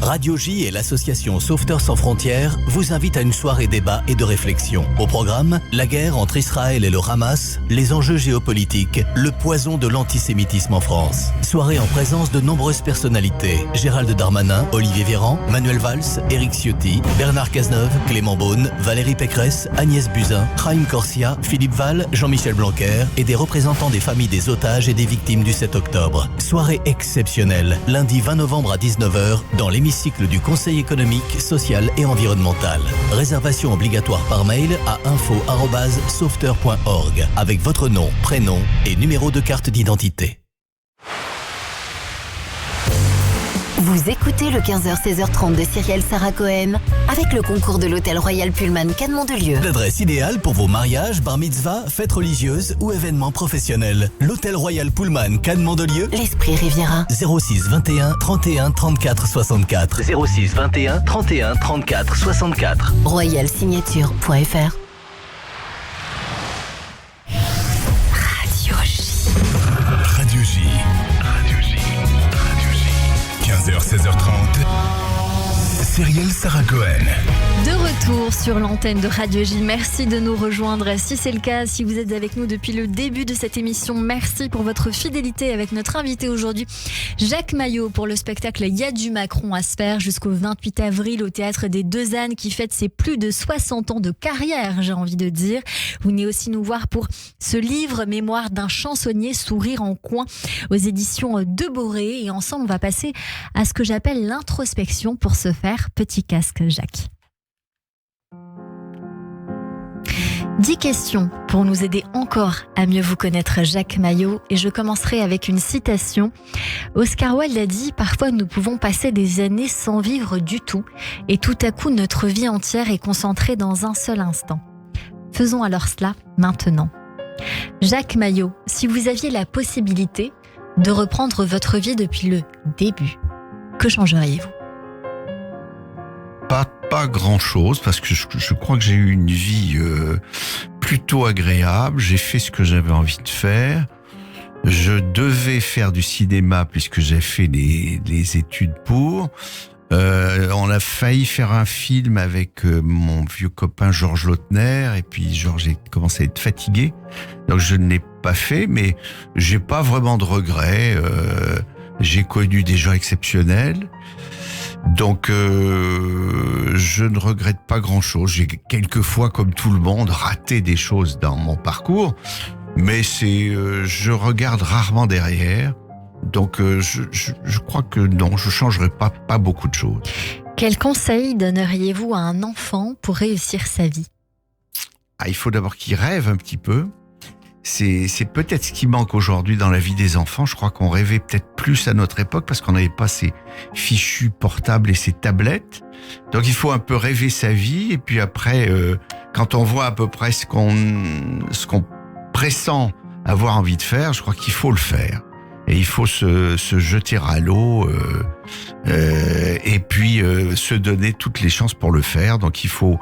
Radio J et l'association Sauveteurs sans frontières vous invitent à une soirée débat et de réflexion. Au programme, la guerre entre Israël et le Hamas, les enjeux géopolitiques, le poison de l'antisémitisme en France. Soirée en présence de nombreuses personnalités. Gérald Darmanin, Olivier Véran, Manuel Valls, Éric Ciotti, Bernard Cazeneuve, Clément Beaune, Valérie Pécresse, Agnès Buzyn, Chaim Corsia, Philippe Val, Jean-Michel Blanquer et des représentants des familles des otages et des victimes du 7 octobre. Soirée exceptionnelle, lundi 20 novembre à 19h dans l'hémicycle du Conseil économique, social et environnemental. Réservation obligatoire par mail à info@sauveteur.org avec votre nom, prénom et numéro de carte d'identité. Vous écoutez le 15h-16h30 de Cyrielle Sarah Cohen avec le concours de l'Hôtel Royal Pullman Cannes Mandelieu. L'adresse idéale pour vos mariages, bar mitzvah, fêtes religieuses ou événements professionnels. L'Hôtel Royal Pullman Cannes Mandelieu. L'Esprit Riviera. 06 21 31 34 64. 06 21 31 34 64. Royalsignature.fr. Radio J. 15h, 16h30. Cyrielle Sarah Cohen. De retour sur l'antenne de Radio J. Merci de nous rejoindre. Si c'est le cas, si vous êtes avec nous depuis le début de cette émission, merci pour votre fidélité avec notre invité aujourd'hui, Jacques Maillot, pour le spectacle Y'a du Macron à se faire jusqu'au 28 avril au Théâtre des Deux Ânes qui fête ses plus de 60 ans de carrière, j'ai envie de dire. Vous venez aussi nous voir pour ce livre Mémoire d'un chansonnier, sourire en coin aux éditions de Boré. Et ensemble, on va passer à ce que j'appelle l'introspection. Pour ce faire, petit casque, Jacques. 10 questions pour nous aider encore à mieux vous connaître, Jacques Maillot. Et je commencerai avec une citation. Oscar Wilde a dit « Parfois nous pouvons passer des années sans vivre du tout et tout à coup notre vie entière est concentrée dans un seul instant. Faisons alors cela maintenant. » Jacques Maillot, si vous aviez la possibilité de reprendre votre vie depuis le début, que changeriez-vous ? Pas grand-chose, parce que je crois que j'ai eu une vie plutôt agréable. J'ai fait ce que j'avais envie de faire. Je devais faire du cinéma puisque j'ai fait les études pour. On a failli faire un film avec mon vieux copain Georges Lautner, et puis Georges commencé à être fatigué, donc je ne l'ai pas fait, mais j'ai pas vraiment de regrets. J'ai connu des gens exceptionnels. Donc, je ne regrette pas grand-chose. J'ai quelquefois, comme tout le monde, raté des choses dans mon parcours, mais je regarde rarement derrière. Donc, je crois que non, je changerai pas beaucoup de choses. Quel conseil donneriez-vous à un enfant pour réussir sa vie ? Il faut d'abord qu'il rêve un petit peu. C'est peut-être ce qui manque aujourd'hui dans la vie des enfants. Je crois qu'on rêvait peut-être plus à notre époque parce qu'on n'avait pas ces fichus portables et ces tablettes. Donc il faut un peu rêver sa vie, et puis après, quand on voit à peu près ce qu'on pressent avoir envie de faire, je crois qu'il faut le faire. Et il faut se jeter à l'eau et puis se donner toutes les chances pour le faire. Donc il faut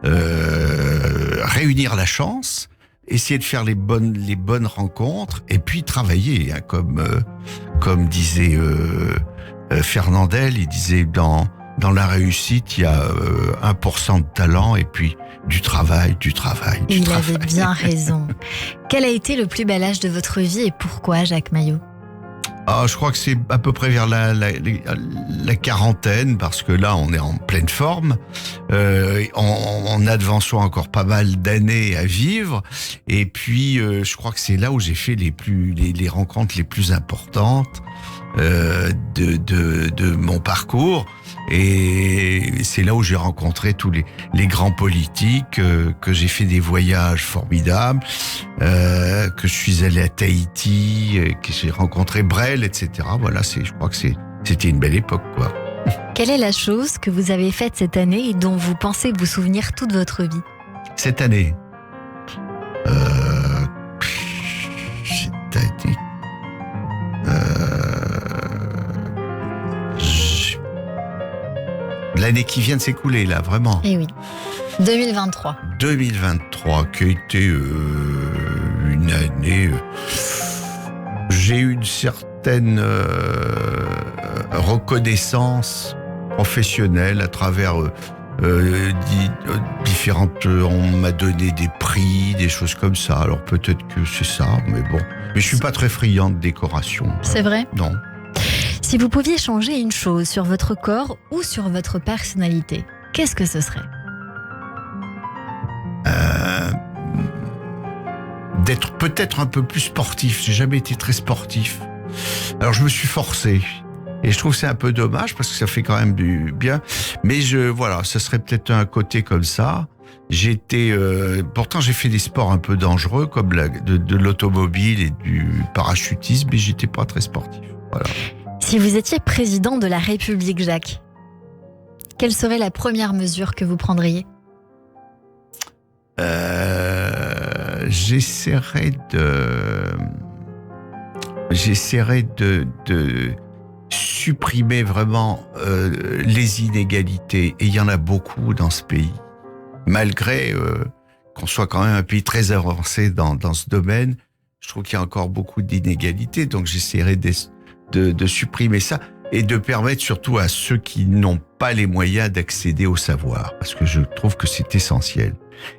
réunir la chance, essayer de faire les bonnes rencontres, et puis travailler, hein, comme disait Fernandel. Il disait dans la réussite, il y a 1% de talent et puis du travail. Il avait bien raison. Quel a été le plus bel âge de votre vie et pourquoi, Jacques Maillot ? Je crois que c'est à peu près vers la quarantaine, parce que là, on est en pleine forme. On a devant soi encore pas mal d'années à vivre. Et puis, je crois que c'est là où j'ai fait les rencontres les plus importantes de mon parcours. Et c'est là où j'ai rencontré tous les grands politiques, que j'ai fait des voyages formidables, que je suis allé à Tahiti, que j'ai rencontré Brel, etc. Voilà, je crois que c'était une belle époque, quoi. Quelle est la chose que vous avez faite cette année et dont vous pensez vous souvenir toute votre vie? Cette année, l'année qui vient de s'écouler, là, vraiment. Eh oui. 2023. 2023, qui a été une année... j'ai eu une certaine reconnaissance professionnelle à travers différentes... on m'a donné des prix, des choses comme ça. Alors peut-être que c'est ça, mais bon. Mais je suis pas très friand de décoration. C'est vrai? Non. Si vous pouviez changer une chose sur votre corps ou sur votre personnalité, qu'est-ce que ce serait? D'être peut-être un peu plus sportif. J'ai jamais été très sportif. Alors je me suis forcé. Et je trouve que c'est un peu dommage parce que ça fait quand même du bien. Mais voilà, ça serait peut-être un côté comme ça. Pourtant j'ai fait des sports un peu dangereux comme de l'automobile et du parachutisme, mais j'étais pas très sportif. Voilà. Si vous étiez président de la République, Jacques, quelle serait la première mesure que vous prendriez? J'essaierais de supprimer vraiment les inégalités. Et il y en a beaucoup dans ce pays. Malgré qu'on soit quand même un pays très avancé dans ce domaine, je trouve qu'il y a encore beaucoup d'inégalités. Donc j'essaierais de supprimer ça et de permettre surtout à ceux qui n'ont pas les moyens d'accéder au savoir. Parce que je trouve que c'est essentiel.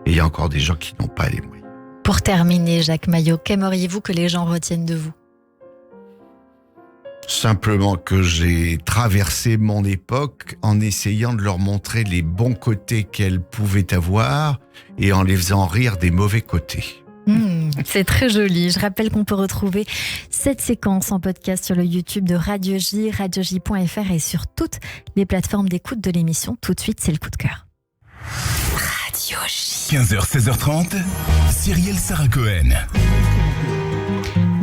Et il y a encore des gens qui n'ont pas les moyens. Pour terminer, Jacques Maillot, qu'aimeriez-vous que les gens retiennent de vous? Simplement que j'ai traversé mon époque en essayant de leur montrer les bons côtés qu'elles pouvaient avoir et en les faisant rire des mauvais côtés. C'est très joli. Je rappelle qu'on peut retrouver cette séquence en podcast sur le YouTube de Radio J, radioj.fr et sur toutes les plateformes d'écoute de l'émission. Tout de suite, c'est le coup de cœur. Radio J. 15h, 16h30, Cyrielle Sarah Cohen.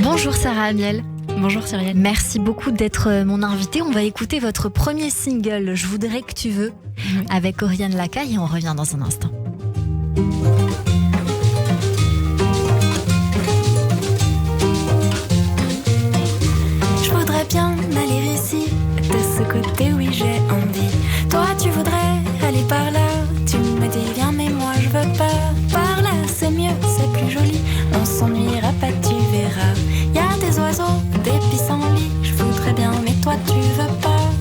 Bonjour Sarah Amiel. Bonjour Cyrielle. Merci beaucoup d'être mon invitée. On va écouter votre premier single, Je voudrais que tu veux, avec Oriane Lacaille, et on revient dans un instant. Je voudrais bien aller ici, de ce côté, oui j'ai envie. Toi tu voudrais aller par là, tu me dis viens mais moi je veux pas. Par là c'est mieux, c'est plus joli, on s'ennuiera pas tu verras. Y a des oiseaux, des pissenlits, je voudrais bien mais toi tu veux pas.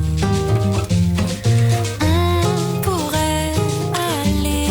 On pourrait aller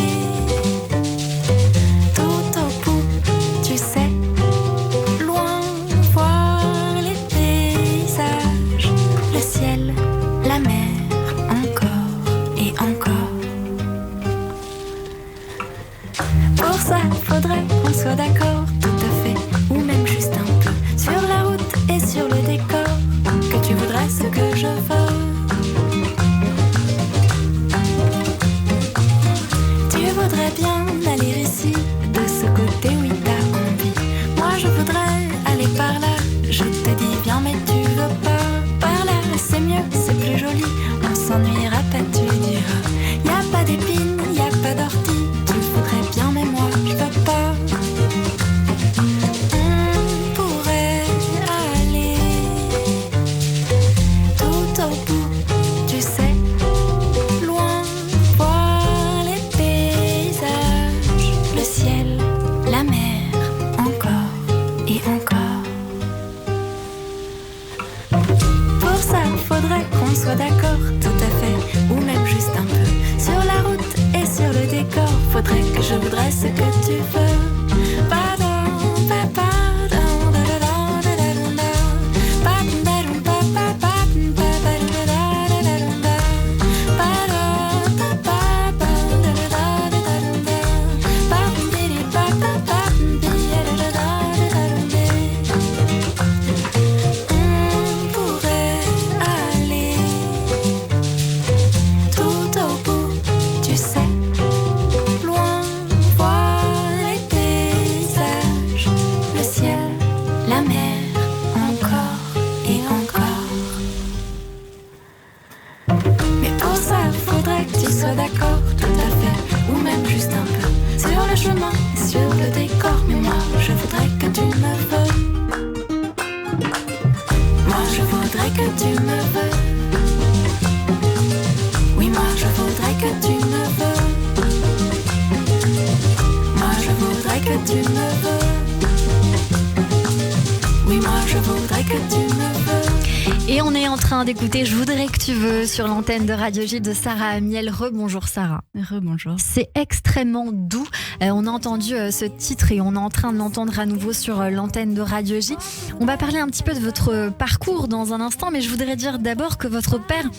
je voudrais que tu me veux. Et on est en train d'écouter Je voudrais que tu veux sur l'antenne de Radio J de Sarah Amiel. Rebonjour Sarah. Rebonjour. C'est extrêmement doux. On a entendu ce titre et on est en train de l'entendre à nouveau sur l'antenne de Radio J. On va parler un petit peu de votre parcours dans un instant, mais je voudrais dire d'abord que votre père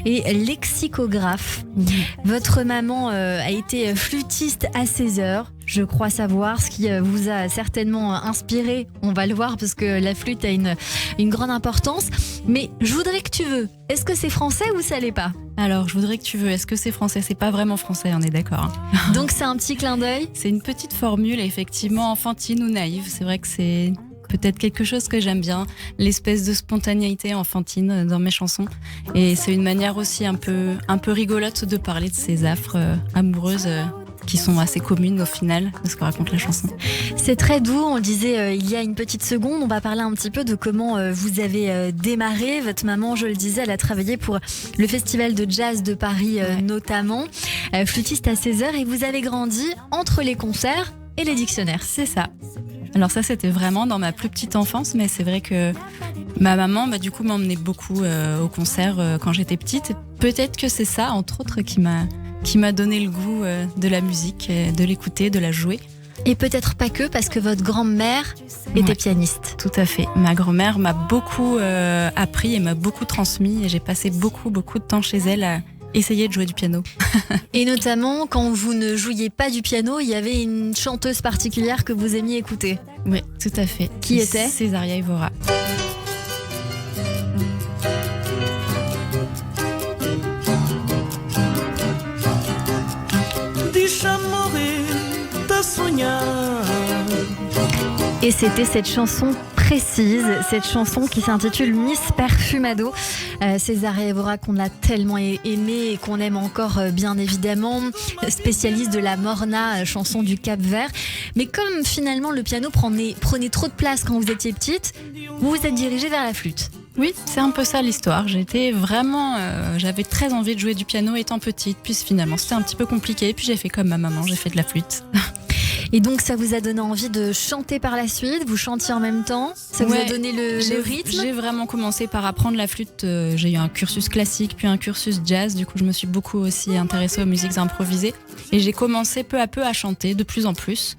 est lexicographe. Votre maman a été flûtiste à 16 heures. Je crois savoir, ce qui vous a certainement inspiré. On va le voir parce que la flûte a une grande importance. Mais je voudrais que tu veux. Est-ce que c'est français ou ça l'est pas ? Alors, je voudrais que tu veux. Est-ce que c'est français ? C'est pas vraiment français, on est d'accord. Donc c'est un petit clin d'œil ? C'est une petite formule, effectivement, enfantine ou naïve. C'est vrai que c'est peut-être quelque chose que j'aime bien, l'espèce de spontanéité enfantine dans mes chansons. Et c'est une manière aussi un peu rigolote de parler de ces affres amoureuses qui sont assez communes au final de ce que raconte la chanson. C'est très doux, on le disait il y a une petite seconde. On va parler un petit peu de comment vous avez démarré. Votre maman, je le disais, elle a travaillé pour le Festival de Jazz de Paris notamment. Flûtiste à 16 heures et vous avez grandi entre les concerts et les dictionnaires. C'est ça. Alors ça, c'était vraiment dans ma plus petite enfance, mais c'est vrai que ma maman, du coup, m'emmenait beaucoup au concert quand j'étais petite. Peut-être que c'est ça, entre autres, qui m'a donné le goût de la musique, de l'écouter, de la jouer. Et peut-être pas que, parce que votre grand-mère était pianiste. Tout à fait. Ma grand-mère m'a beaucoup appris et m'a beaucoup transmis. Et j'ai passé beaucoup de temps chez elle à essayer de jouer du piano. Et notamment, quand vous ne jouiez pas du piano, il y avait une chanteuse particulière que vous aimiez écouter. Oui, tout à fait. Qui était ? Césaria Evora. Et c'était cette chanson précise, cette chanson qui s'intitule Miss Perfumado. Césaria Evora qu'on a tellement aimé et qu'on aime encore bien évidemment, spécialiste de la morna, chanson du Cap-Vert. Mais comme finalement le piano prenait trop de place quand vous étiez petite, vous vous êtes dirigée vers la flûte. Oui, c'est un peu ça l'histoire. J'avais très envie de jouer du piano étant petite, puis finalement c'était un petit peu compliqué, puis j'ai fait comme ma maman, j'ai fait de la flûte. Et donc ça vous a donné envie de chanter par la suite, vous chantiez en même temps, ça vous a donné le rythme ? J'ai vraiment commencé par apprendre la flûte, j'ai eu un cursus classique puis un cursus jazz, du coup je me suis beaucoup aussi intéressée aux musiques improvisées et j'ai commencé peu à peu à chanter de plus en plus.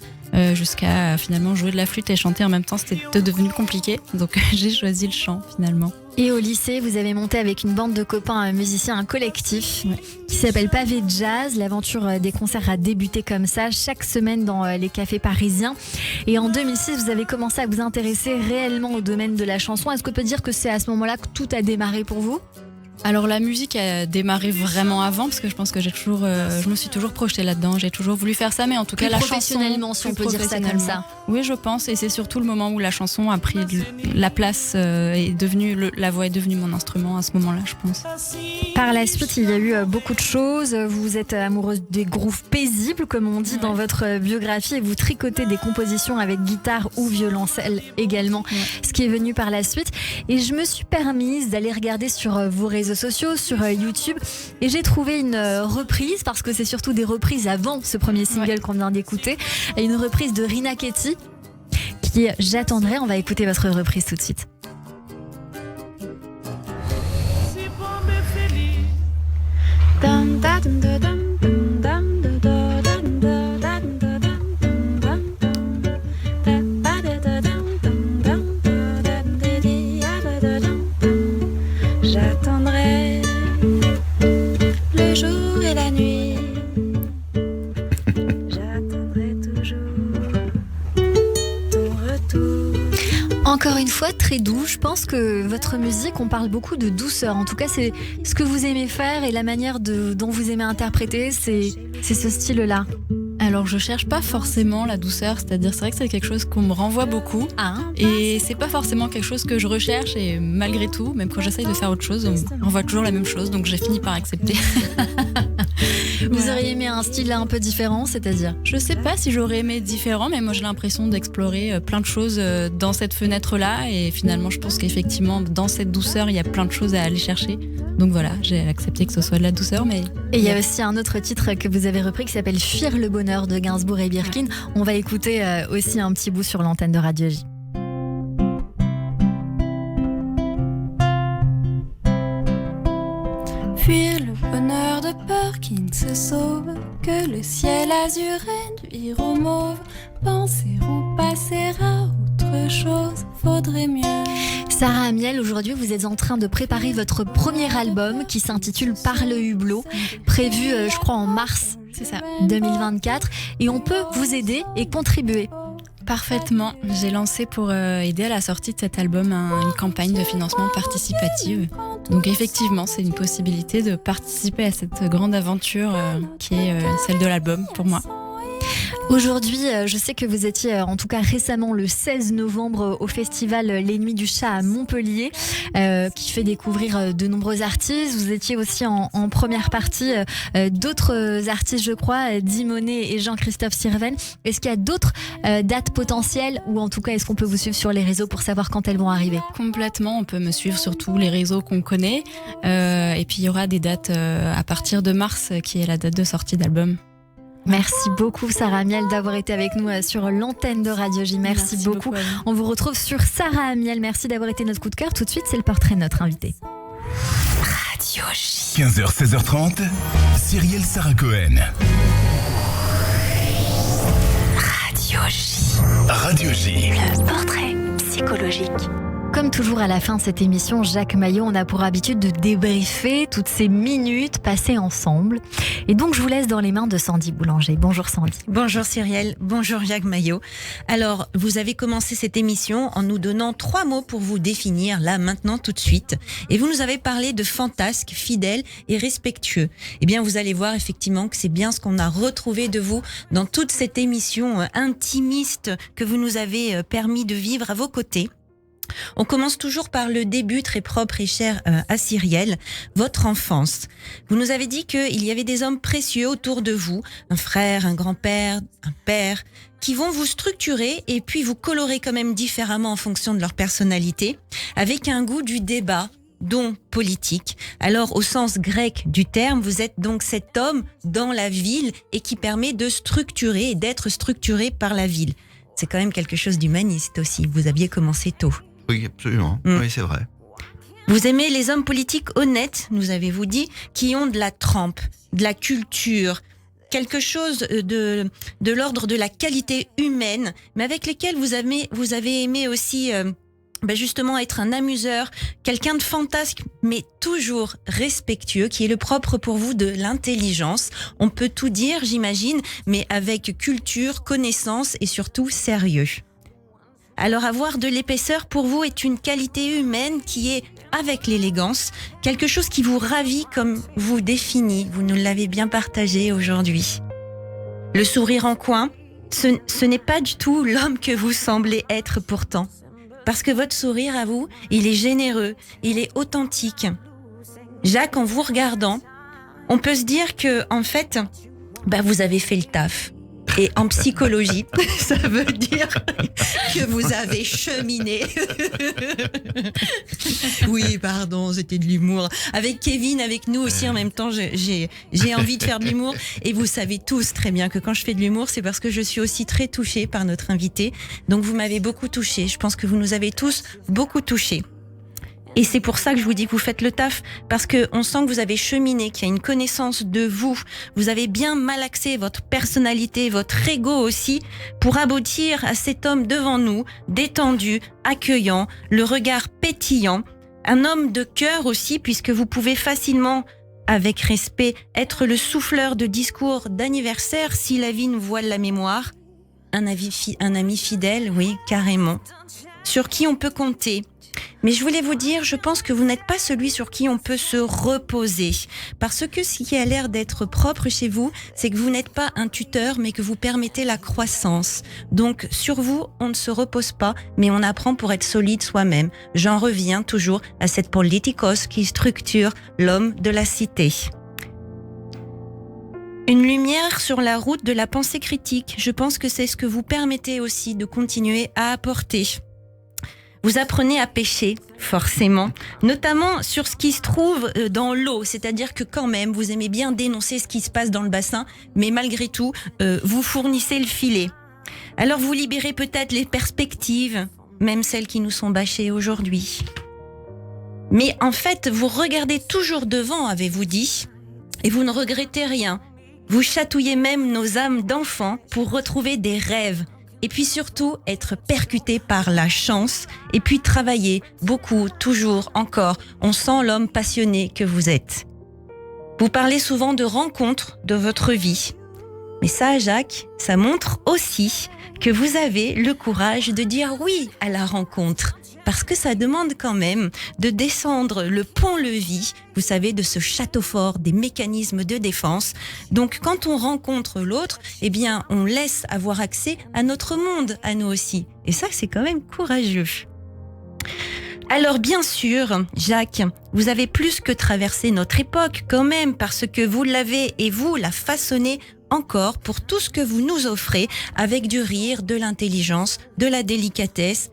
Jusqu'à finalement jouer de la flûte et chanter en même temps, c'était devenu compliqué, donc j'ai choisi le chant finalement. Et au lycée, vous avez monté avec une bande de copains musiciens un collectif qui s'appelle Pavé Jazz. L'aventure des concerts a débuté comme ça, chaque semaine dans les cafés parisiens. Et en 2006, vous avez commencé à vous intéresser réellement au domaine de la chanson. Est-ce qu'on peut dire que c'est à ce moment-là que tout a démarré pour vous ? Alors la musique a démarré vraiment avant parce que je pense que je me suis toujours projetée là-dedans, j'ai toujours voulu faire ça, mais en tout cas la chanson professionnellement, si on peut dire ça comme ça. Oui, je pense, et c'est surtout le moment où la chanson a pris la place et la voix est devenue mon instrument à ce moment-là, je pense. Par la suite, il y a eu beaucoup de choses. Vous êtes amoureuse des grooves paisibles, comme on dit dans votre biographie, et vous tricotez des compositions avec guitare ou violoncelle également, ce qui est venu par la suite. Et je me suis permise d'aller regarder sur vos réseaux sociaux, sur YouTube, et j'ai trouvé une reprise, parce que c'est surtout des reprises avant ce premier single qu'on vient d'écouter, une reprise de Rina Ketty qui est J'attendrai. On va écouter votre reprise tout de suite. J'attendrai le jour et la nuit. J'attendrai toujours ton retour. Encore une fois, très doux. Je pense que votre musique, on parle beaucoup de douceur. En tout cas, c'est ce que vous aimez faire et la manière dont vous aimez interpréter, c'est ce style-là. Alors je cherche pas forcément la douceur, c'est-à-dire c'est vrai que c'est quelque chose qu'on me renvoie beaucoup et c'est pas forcément quelque chose que je recherche, et malgré tout, même quand j'essaye de faire autre chose, on me renvoie toujours la même chose, donc j'ai fini par accepter. Vous auriez aimé un style un peu différent, c'est-à-dire ? Je sais pas si j'aurais aimé différent, mais moi j'ai l'impression d'explorer plein de choses dans cette fenêtre-là, et finalement je pense qu'effectivement dans cette douceur il y a plein de choses à aller chercher. Donc voilà, j'ai accepté que ce soit de la douceur, mais... Et il y a aussi un autre titre que vous avez repris qui s'appelle Fuir le bonheur de Gainsbourg et Birkin. On va écouter aussi un petit bout sur l'antenne de Radio J. cœur qui ne se sauve, que le ciel azur réduire au mauve, penser ou passer à autre chose, faudrait mieux. Sarah Amiel, aujourd'hui vous êtes en train de préparer votre premier album qui s'intitule Par le hublot, prévu je crois en mars 2024, et on peut vous aider et contribuer. Parfaitement. J'ai lancé pour aider à la sortie de cet album une campagne de financement participative. Donc effectivement, c'est une possibilité de participer à cette grande aventure qui est celle de l'album pour moi. Aujourd'hui, je sais que vous étiez en tout cas récemment le 16 novembre au festival Les Nuits du Chat à Montpellier qui fait découvrir de nombreux artistes. Vous étiez aussi en première partie d'autres artistes, je crois, Dimoné et Jean-Christophe Sirven. Est-ce qu'il y a d'autres dates potentielles, ou en tout cas est-ce qu'on peut vous suivre sur les réseaux pour savoir quand elles vont arriver? Complètement, on peut me suivre sur tous les réseaux qu'on connaît. Et puis il y aura des dates à partir de mars qui est la date de sortie d'album. Merci beaucoup Sarah Amiel d'avoir été avec nous sur l'antenne de Radio J. Merci beaucoup. On vous retrouve sur Sarah Amiel. Merci d'avoir été notre coup de cœur. Tout de suite, c'est le portrait de notre invité. Radio J. 15h, 16h30, Cyrielle Sarah Cohen. Radio J. Radio J. Le portrait psychologique. Comme toujours à la fin de cette émission, Jacques Maillot, on a pour habitude de débriefer toutes ces minutes passées ensemble. Et donc je vous laisse dans les mains de Sandy Boulanger. Bonjour Sandy. Bonjour Cyrielle, bonjour Jacques Maillot. Alors, vous avez commencé cette émission en nous donnant 3 mots pour vous définir, là, maintenant, tout de suite. Et vous nous avez parlé de fantasque, fidèle et respectueux. Eh bien, vous allez voir effectivement que c'est bien ce qu'on a retrouvé de vous dans toute cette émission intimiste que vous nous avez permis de vivre à vos côtés. On commence toujours par le début très propre et cher à Cyrielle, votre enfance. Vous nous avez dit qu'il y avait des hommes précieux autour de vous, un frère, un grand-père, un père, qui vont vous structurer et puis vous colorer quand même différemment en fonction de leur personnalité, avec un goût du débat, dont politique. Alors, au sens grec du terme, vous êtes donc cet homme dans la ville et qui permet de structurer et d'être structuré par la ville. C'est quand même quelque chose d'humaniste aussi. Vous aviez commencé tôt. Oui, absolument. Oui, c'est vrai. Vous aimez les hommes politiques honnêtes, nous avez-vous dit, qui ont de la trempe, de la culture, quelque chose de l'ordre de la qualité humaine, mais avec lesquels vous avez aimé aussi justement être un amuseur, quelqu'un de fantasque, mais toujours respectueux, qui est le propre pour vous de l'intelligence. On peut tout dire, j'imagine, mais avec culture, connaissance et surtout sérieux. Alors avoir de l'épaisseur pour vous est une qualité humaine qui est, avec l'élégance, quelque chose qui vous ravit comme vous définit. Vous nous l'avez bien partagé aujourd'hui. Le sourire en coin, ce n'est pas du tout l'homme que vous semblez être pourtant. Parce que votre sourire à vous, il est généreux, il est authentique. Jacques, en vous regardant, on peut se dire que, en fait, vous avez fait le taf. Et en psychologie, ça veut dire que vous avez cheminé. Oui, pardon, c'était de l'humour. Avec Kevin, avec nous aussi, en même temps, j'ai envie de faire de l'humour. Et vous savez tous très bien que quand je fais de l'humour, c'est parce que je suis aussi très touchée par notre invité. Donc vous m'avez beaucoup touchée. Je pense que vous nous avez tous beaucoup touchés. Et c'est pour ça que je vous dis que vous faites le taf, parce que on sent que vous avez cheminé, qu'il y a une connaissance de vous. Vous avez bien malaxé votre personnalité, votre ego aussi, pour aboutir à cet homme devant nous, détendu, accueillant, le regard pétillant. Un homme de cœur aussi, puisque vous pouvez facilement, avec respect, être le souffleur de discours d'anniversaire si la vie nous voile la mémoire. Un ami fidèle, oui, carrément. Sur qui on peut compter. Mais je voulais vous dire, je pense que vous n'êtes pas celui sur qui on peut se reposer. Parce que ce qui a l'air d'être propre chez vous, c'est que vous n'êtes pas un tuteur, mais que vous permettez la croissance. Donc, sur vous, on ne se repose pas, mais on apprend pour être solide soi-même. J'en reviens toujours à cette politikos qui structure l'homme de la cité. Une lumière sur la route de la pensée critique. Je pense que c'est ce que vous permettez aussi de continuer à apporter. Vous apprenez à pêcher, forcément, notamment sur ce qui se trouve dans l'eau, c'est-à-dire que quand même, vous aimez bien dénoncer ce qui se passe dans le bassin, mais malgré tout, vous fournissez le filet. Alors vous libérez peut-être les perspectives, même celles qui nous sont bâchées aujourd'hui. Mais en fait, vous regardez toujours devant, avez-vous dit ? et vous ne regrettez rien. Vous chatouillez même nos âmes d'enfants pour retrouver des rêves. Et puis surtout, être percuté par la chance. Et puis travailler beaucoup, toujours, encore. On sent l'homme passionné que vous êtes. Vous parlez souvent de rencontres de votre vie. Mais ça, Jacques, ça montre aussi que vous avez le courage de dire oui à la rencontre. Parce que ça demande quand même de descendre le pont-levis, vous savez, de ce château fort, des mécanismes de défense. Donc quand on rencontre l'autre, eh bien, on laisse avoir accès à notre monde, à nous aussi. Et ça, c'est quand même courageux. Alors bien sûr, Jacques, vous avez plus que traversé notre époque quand même, parce que vous l'avez et vous la façonnez encore pour tout ce que vous nous offrez, avec du rire, de l'intelligence, de la délicatesse,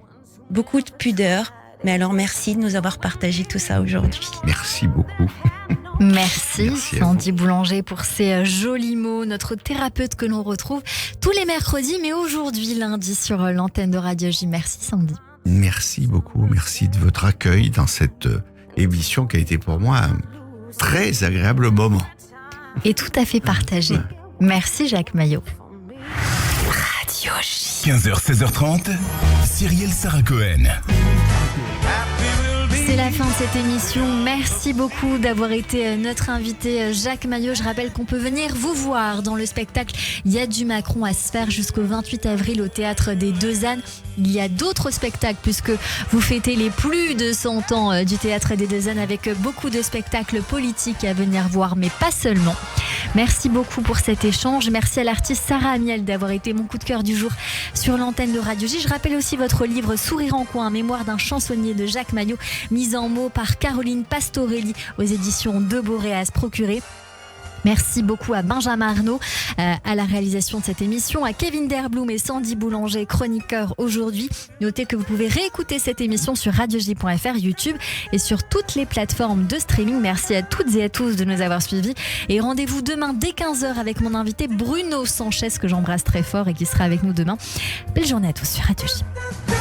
beaucoup de pudeur. Mais alors merci de nous avoir partagé tout ça aujourd'hui. Merci beaucoup. Merci Sandy Boulanger pour ces jolis mots, notre thérapeute que l'on retrouve tous les mercredis, mais aujourd'hui lundi sur l'antenne de Radio J. Merci Sandy. Merci beaucoup, merci de votre accueil dans cette émission qui a été pour moi un très agréable moment. Et tout à fait partagé. Merci Jacques Maillot. Radio J. 15h, 16h30, Cyrielle Sarah Cohen. C'est la fin de cette émission. Merci beaucoup d'avoir été notre invité Jacques Maillot. Je rappelle qu'on peut venir vous voir dans le spectacle Il y a du Macron à se faire jusqu'au 28 avril au Théâtre des Deux Ânes. Il y a d'autres spectacles puisque vous fêtez les plus de 100 ans du Théâtre des Deux Ânes avec beaucoup de spectacles politiques à venir voir, mais pas seulement. Merci beaucoup pour cet échange. Merci à l'artiste Sarah Amiel d'avoir été mon coup de cœur du jour sur l'antenne de Radio J. Je rappelle aussi votre livre Sourire en coin, mémoire d'un chansonnier de Jacques Maillot, mise en mots par Caroline Pastorelli aux éditions de Boréas procuré. Merci beaucoup à Benjamin Arnaud à la réalisation de cette émission, à Kevin Derblum et Sandy Boulanger, chroniqueurs aujourd'hui. Notez que vous pouvez réécouter cette émission sur radioj.fr, YouTube et sur toutes les plateformes de streaming. Merci à toutes et à tous de nous avoir suivis. Et rendez-vous demain dès 15h avec mon invité Bruno Sanchez, que j'embrasse très fort et qui sera avec nous demain. Belle journée à tous sur Radio J.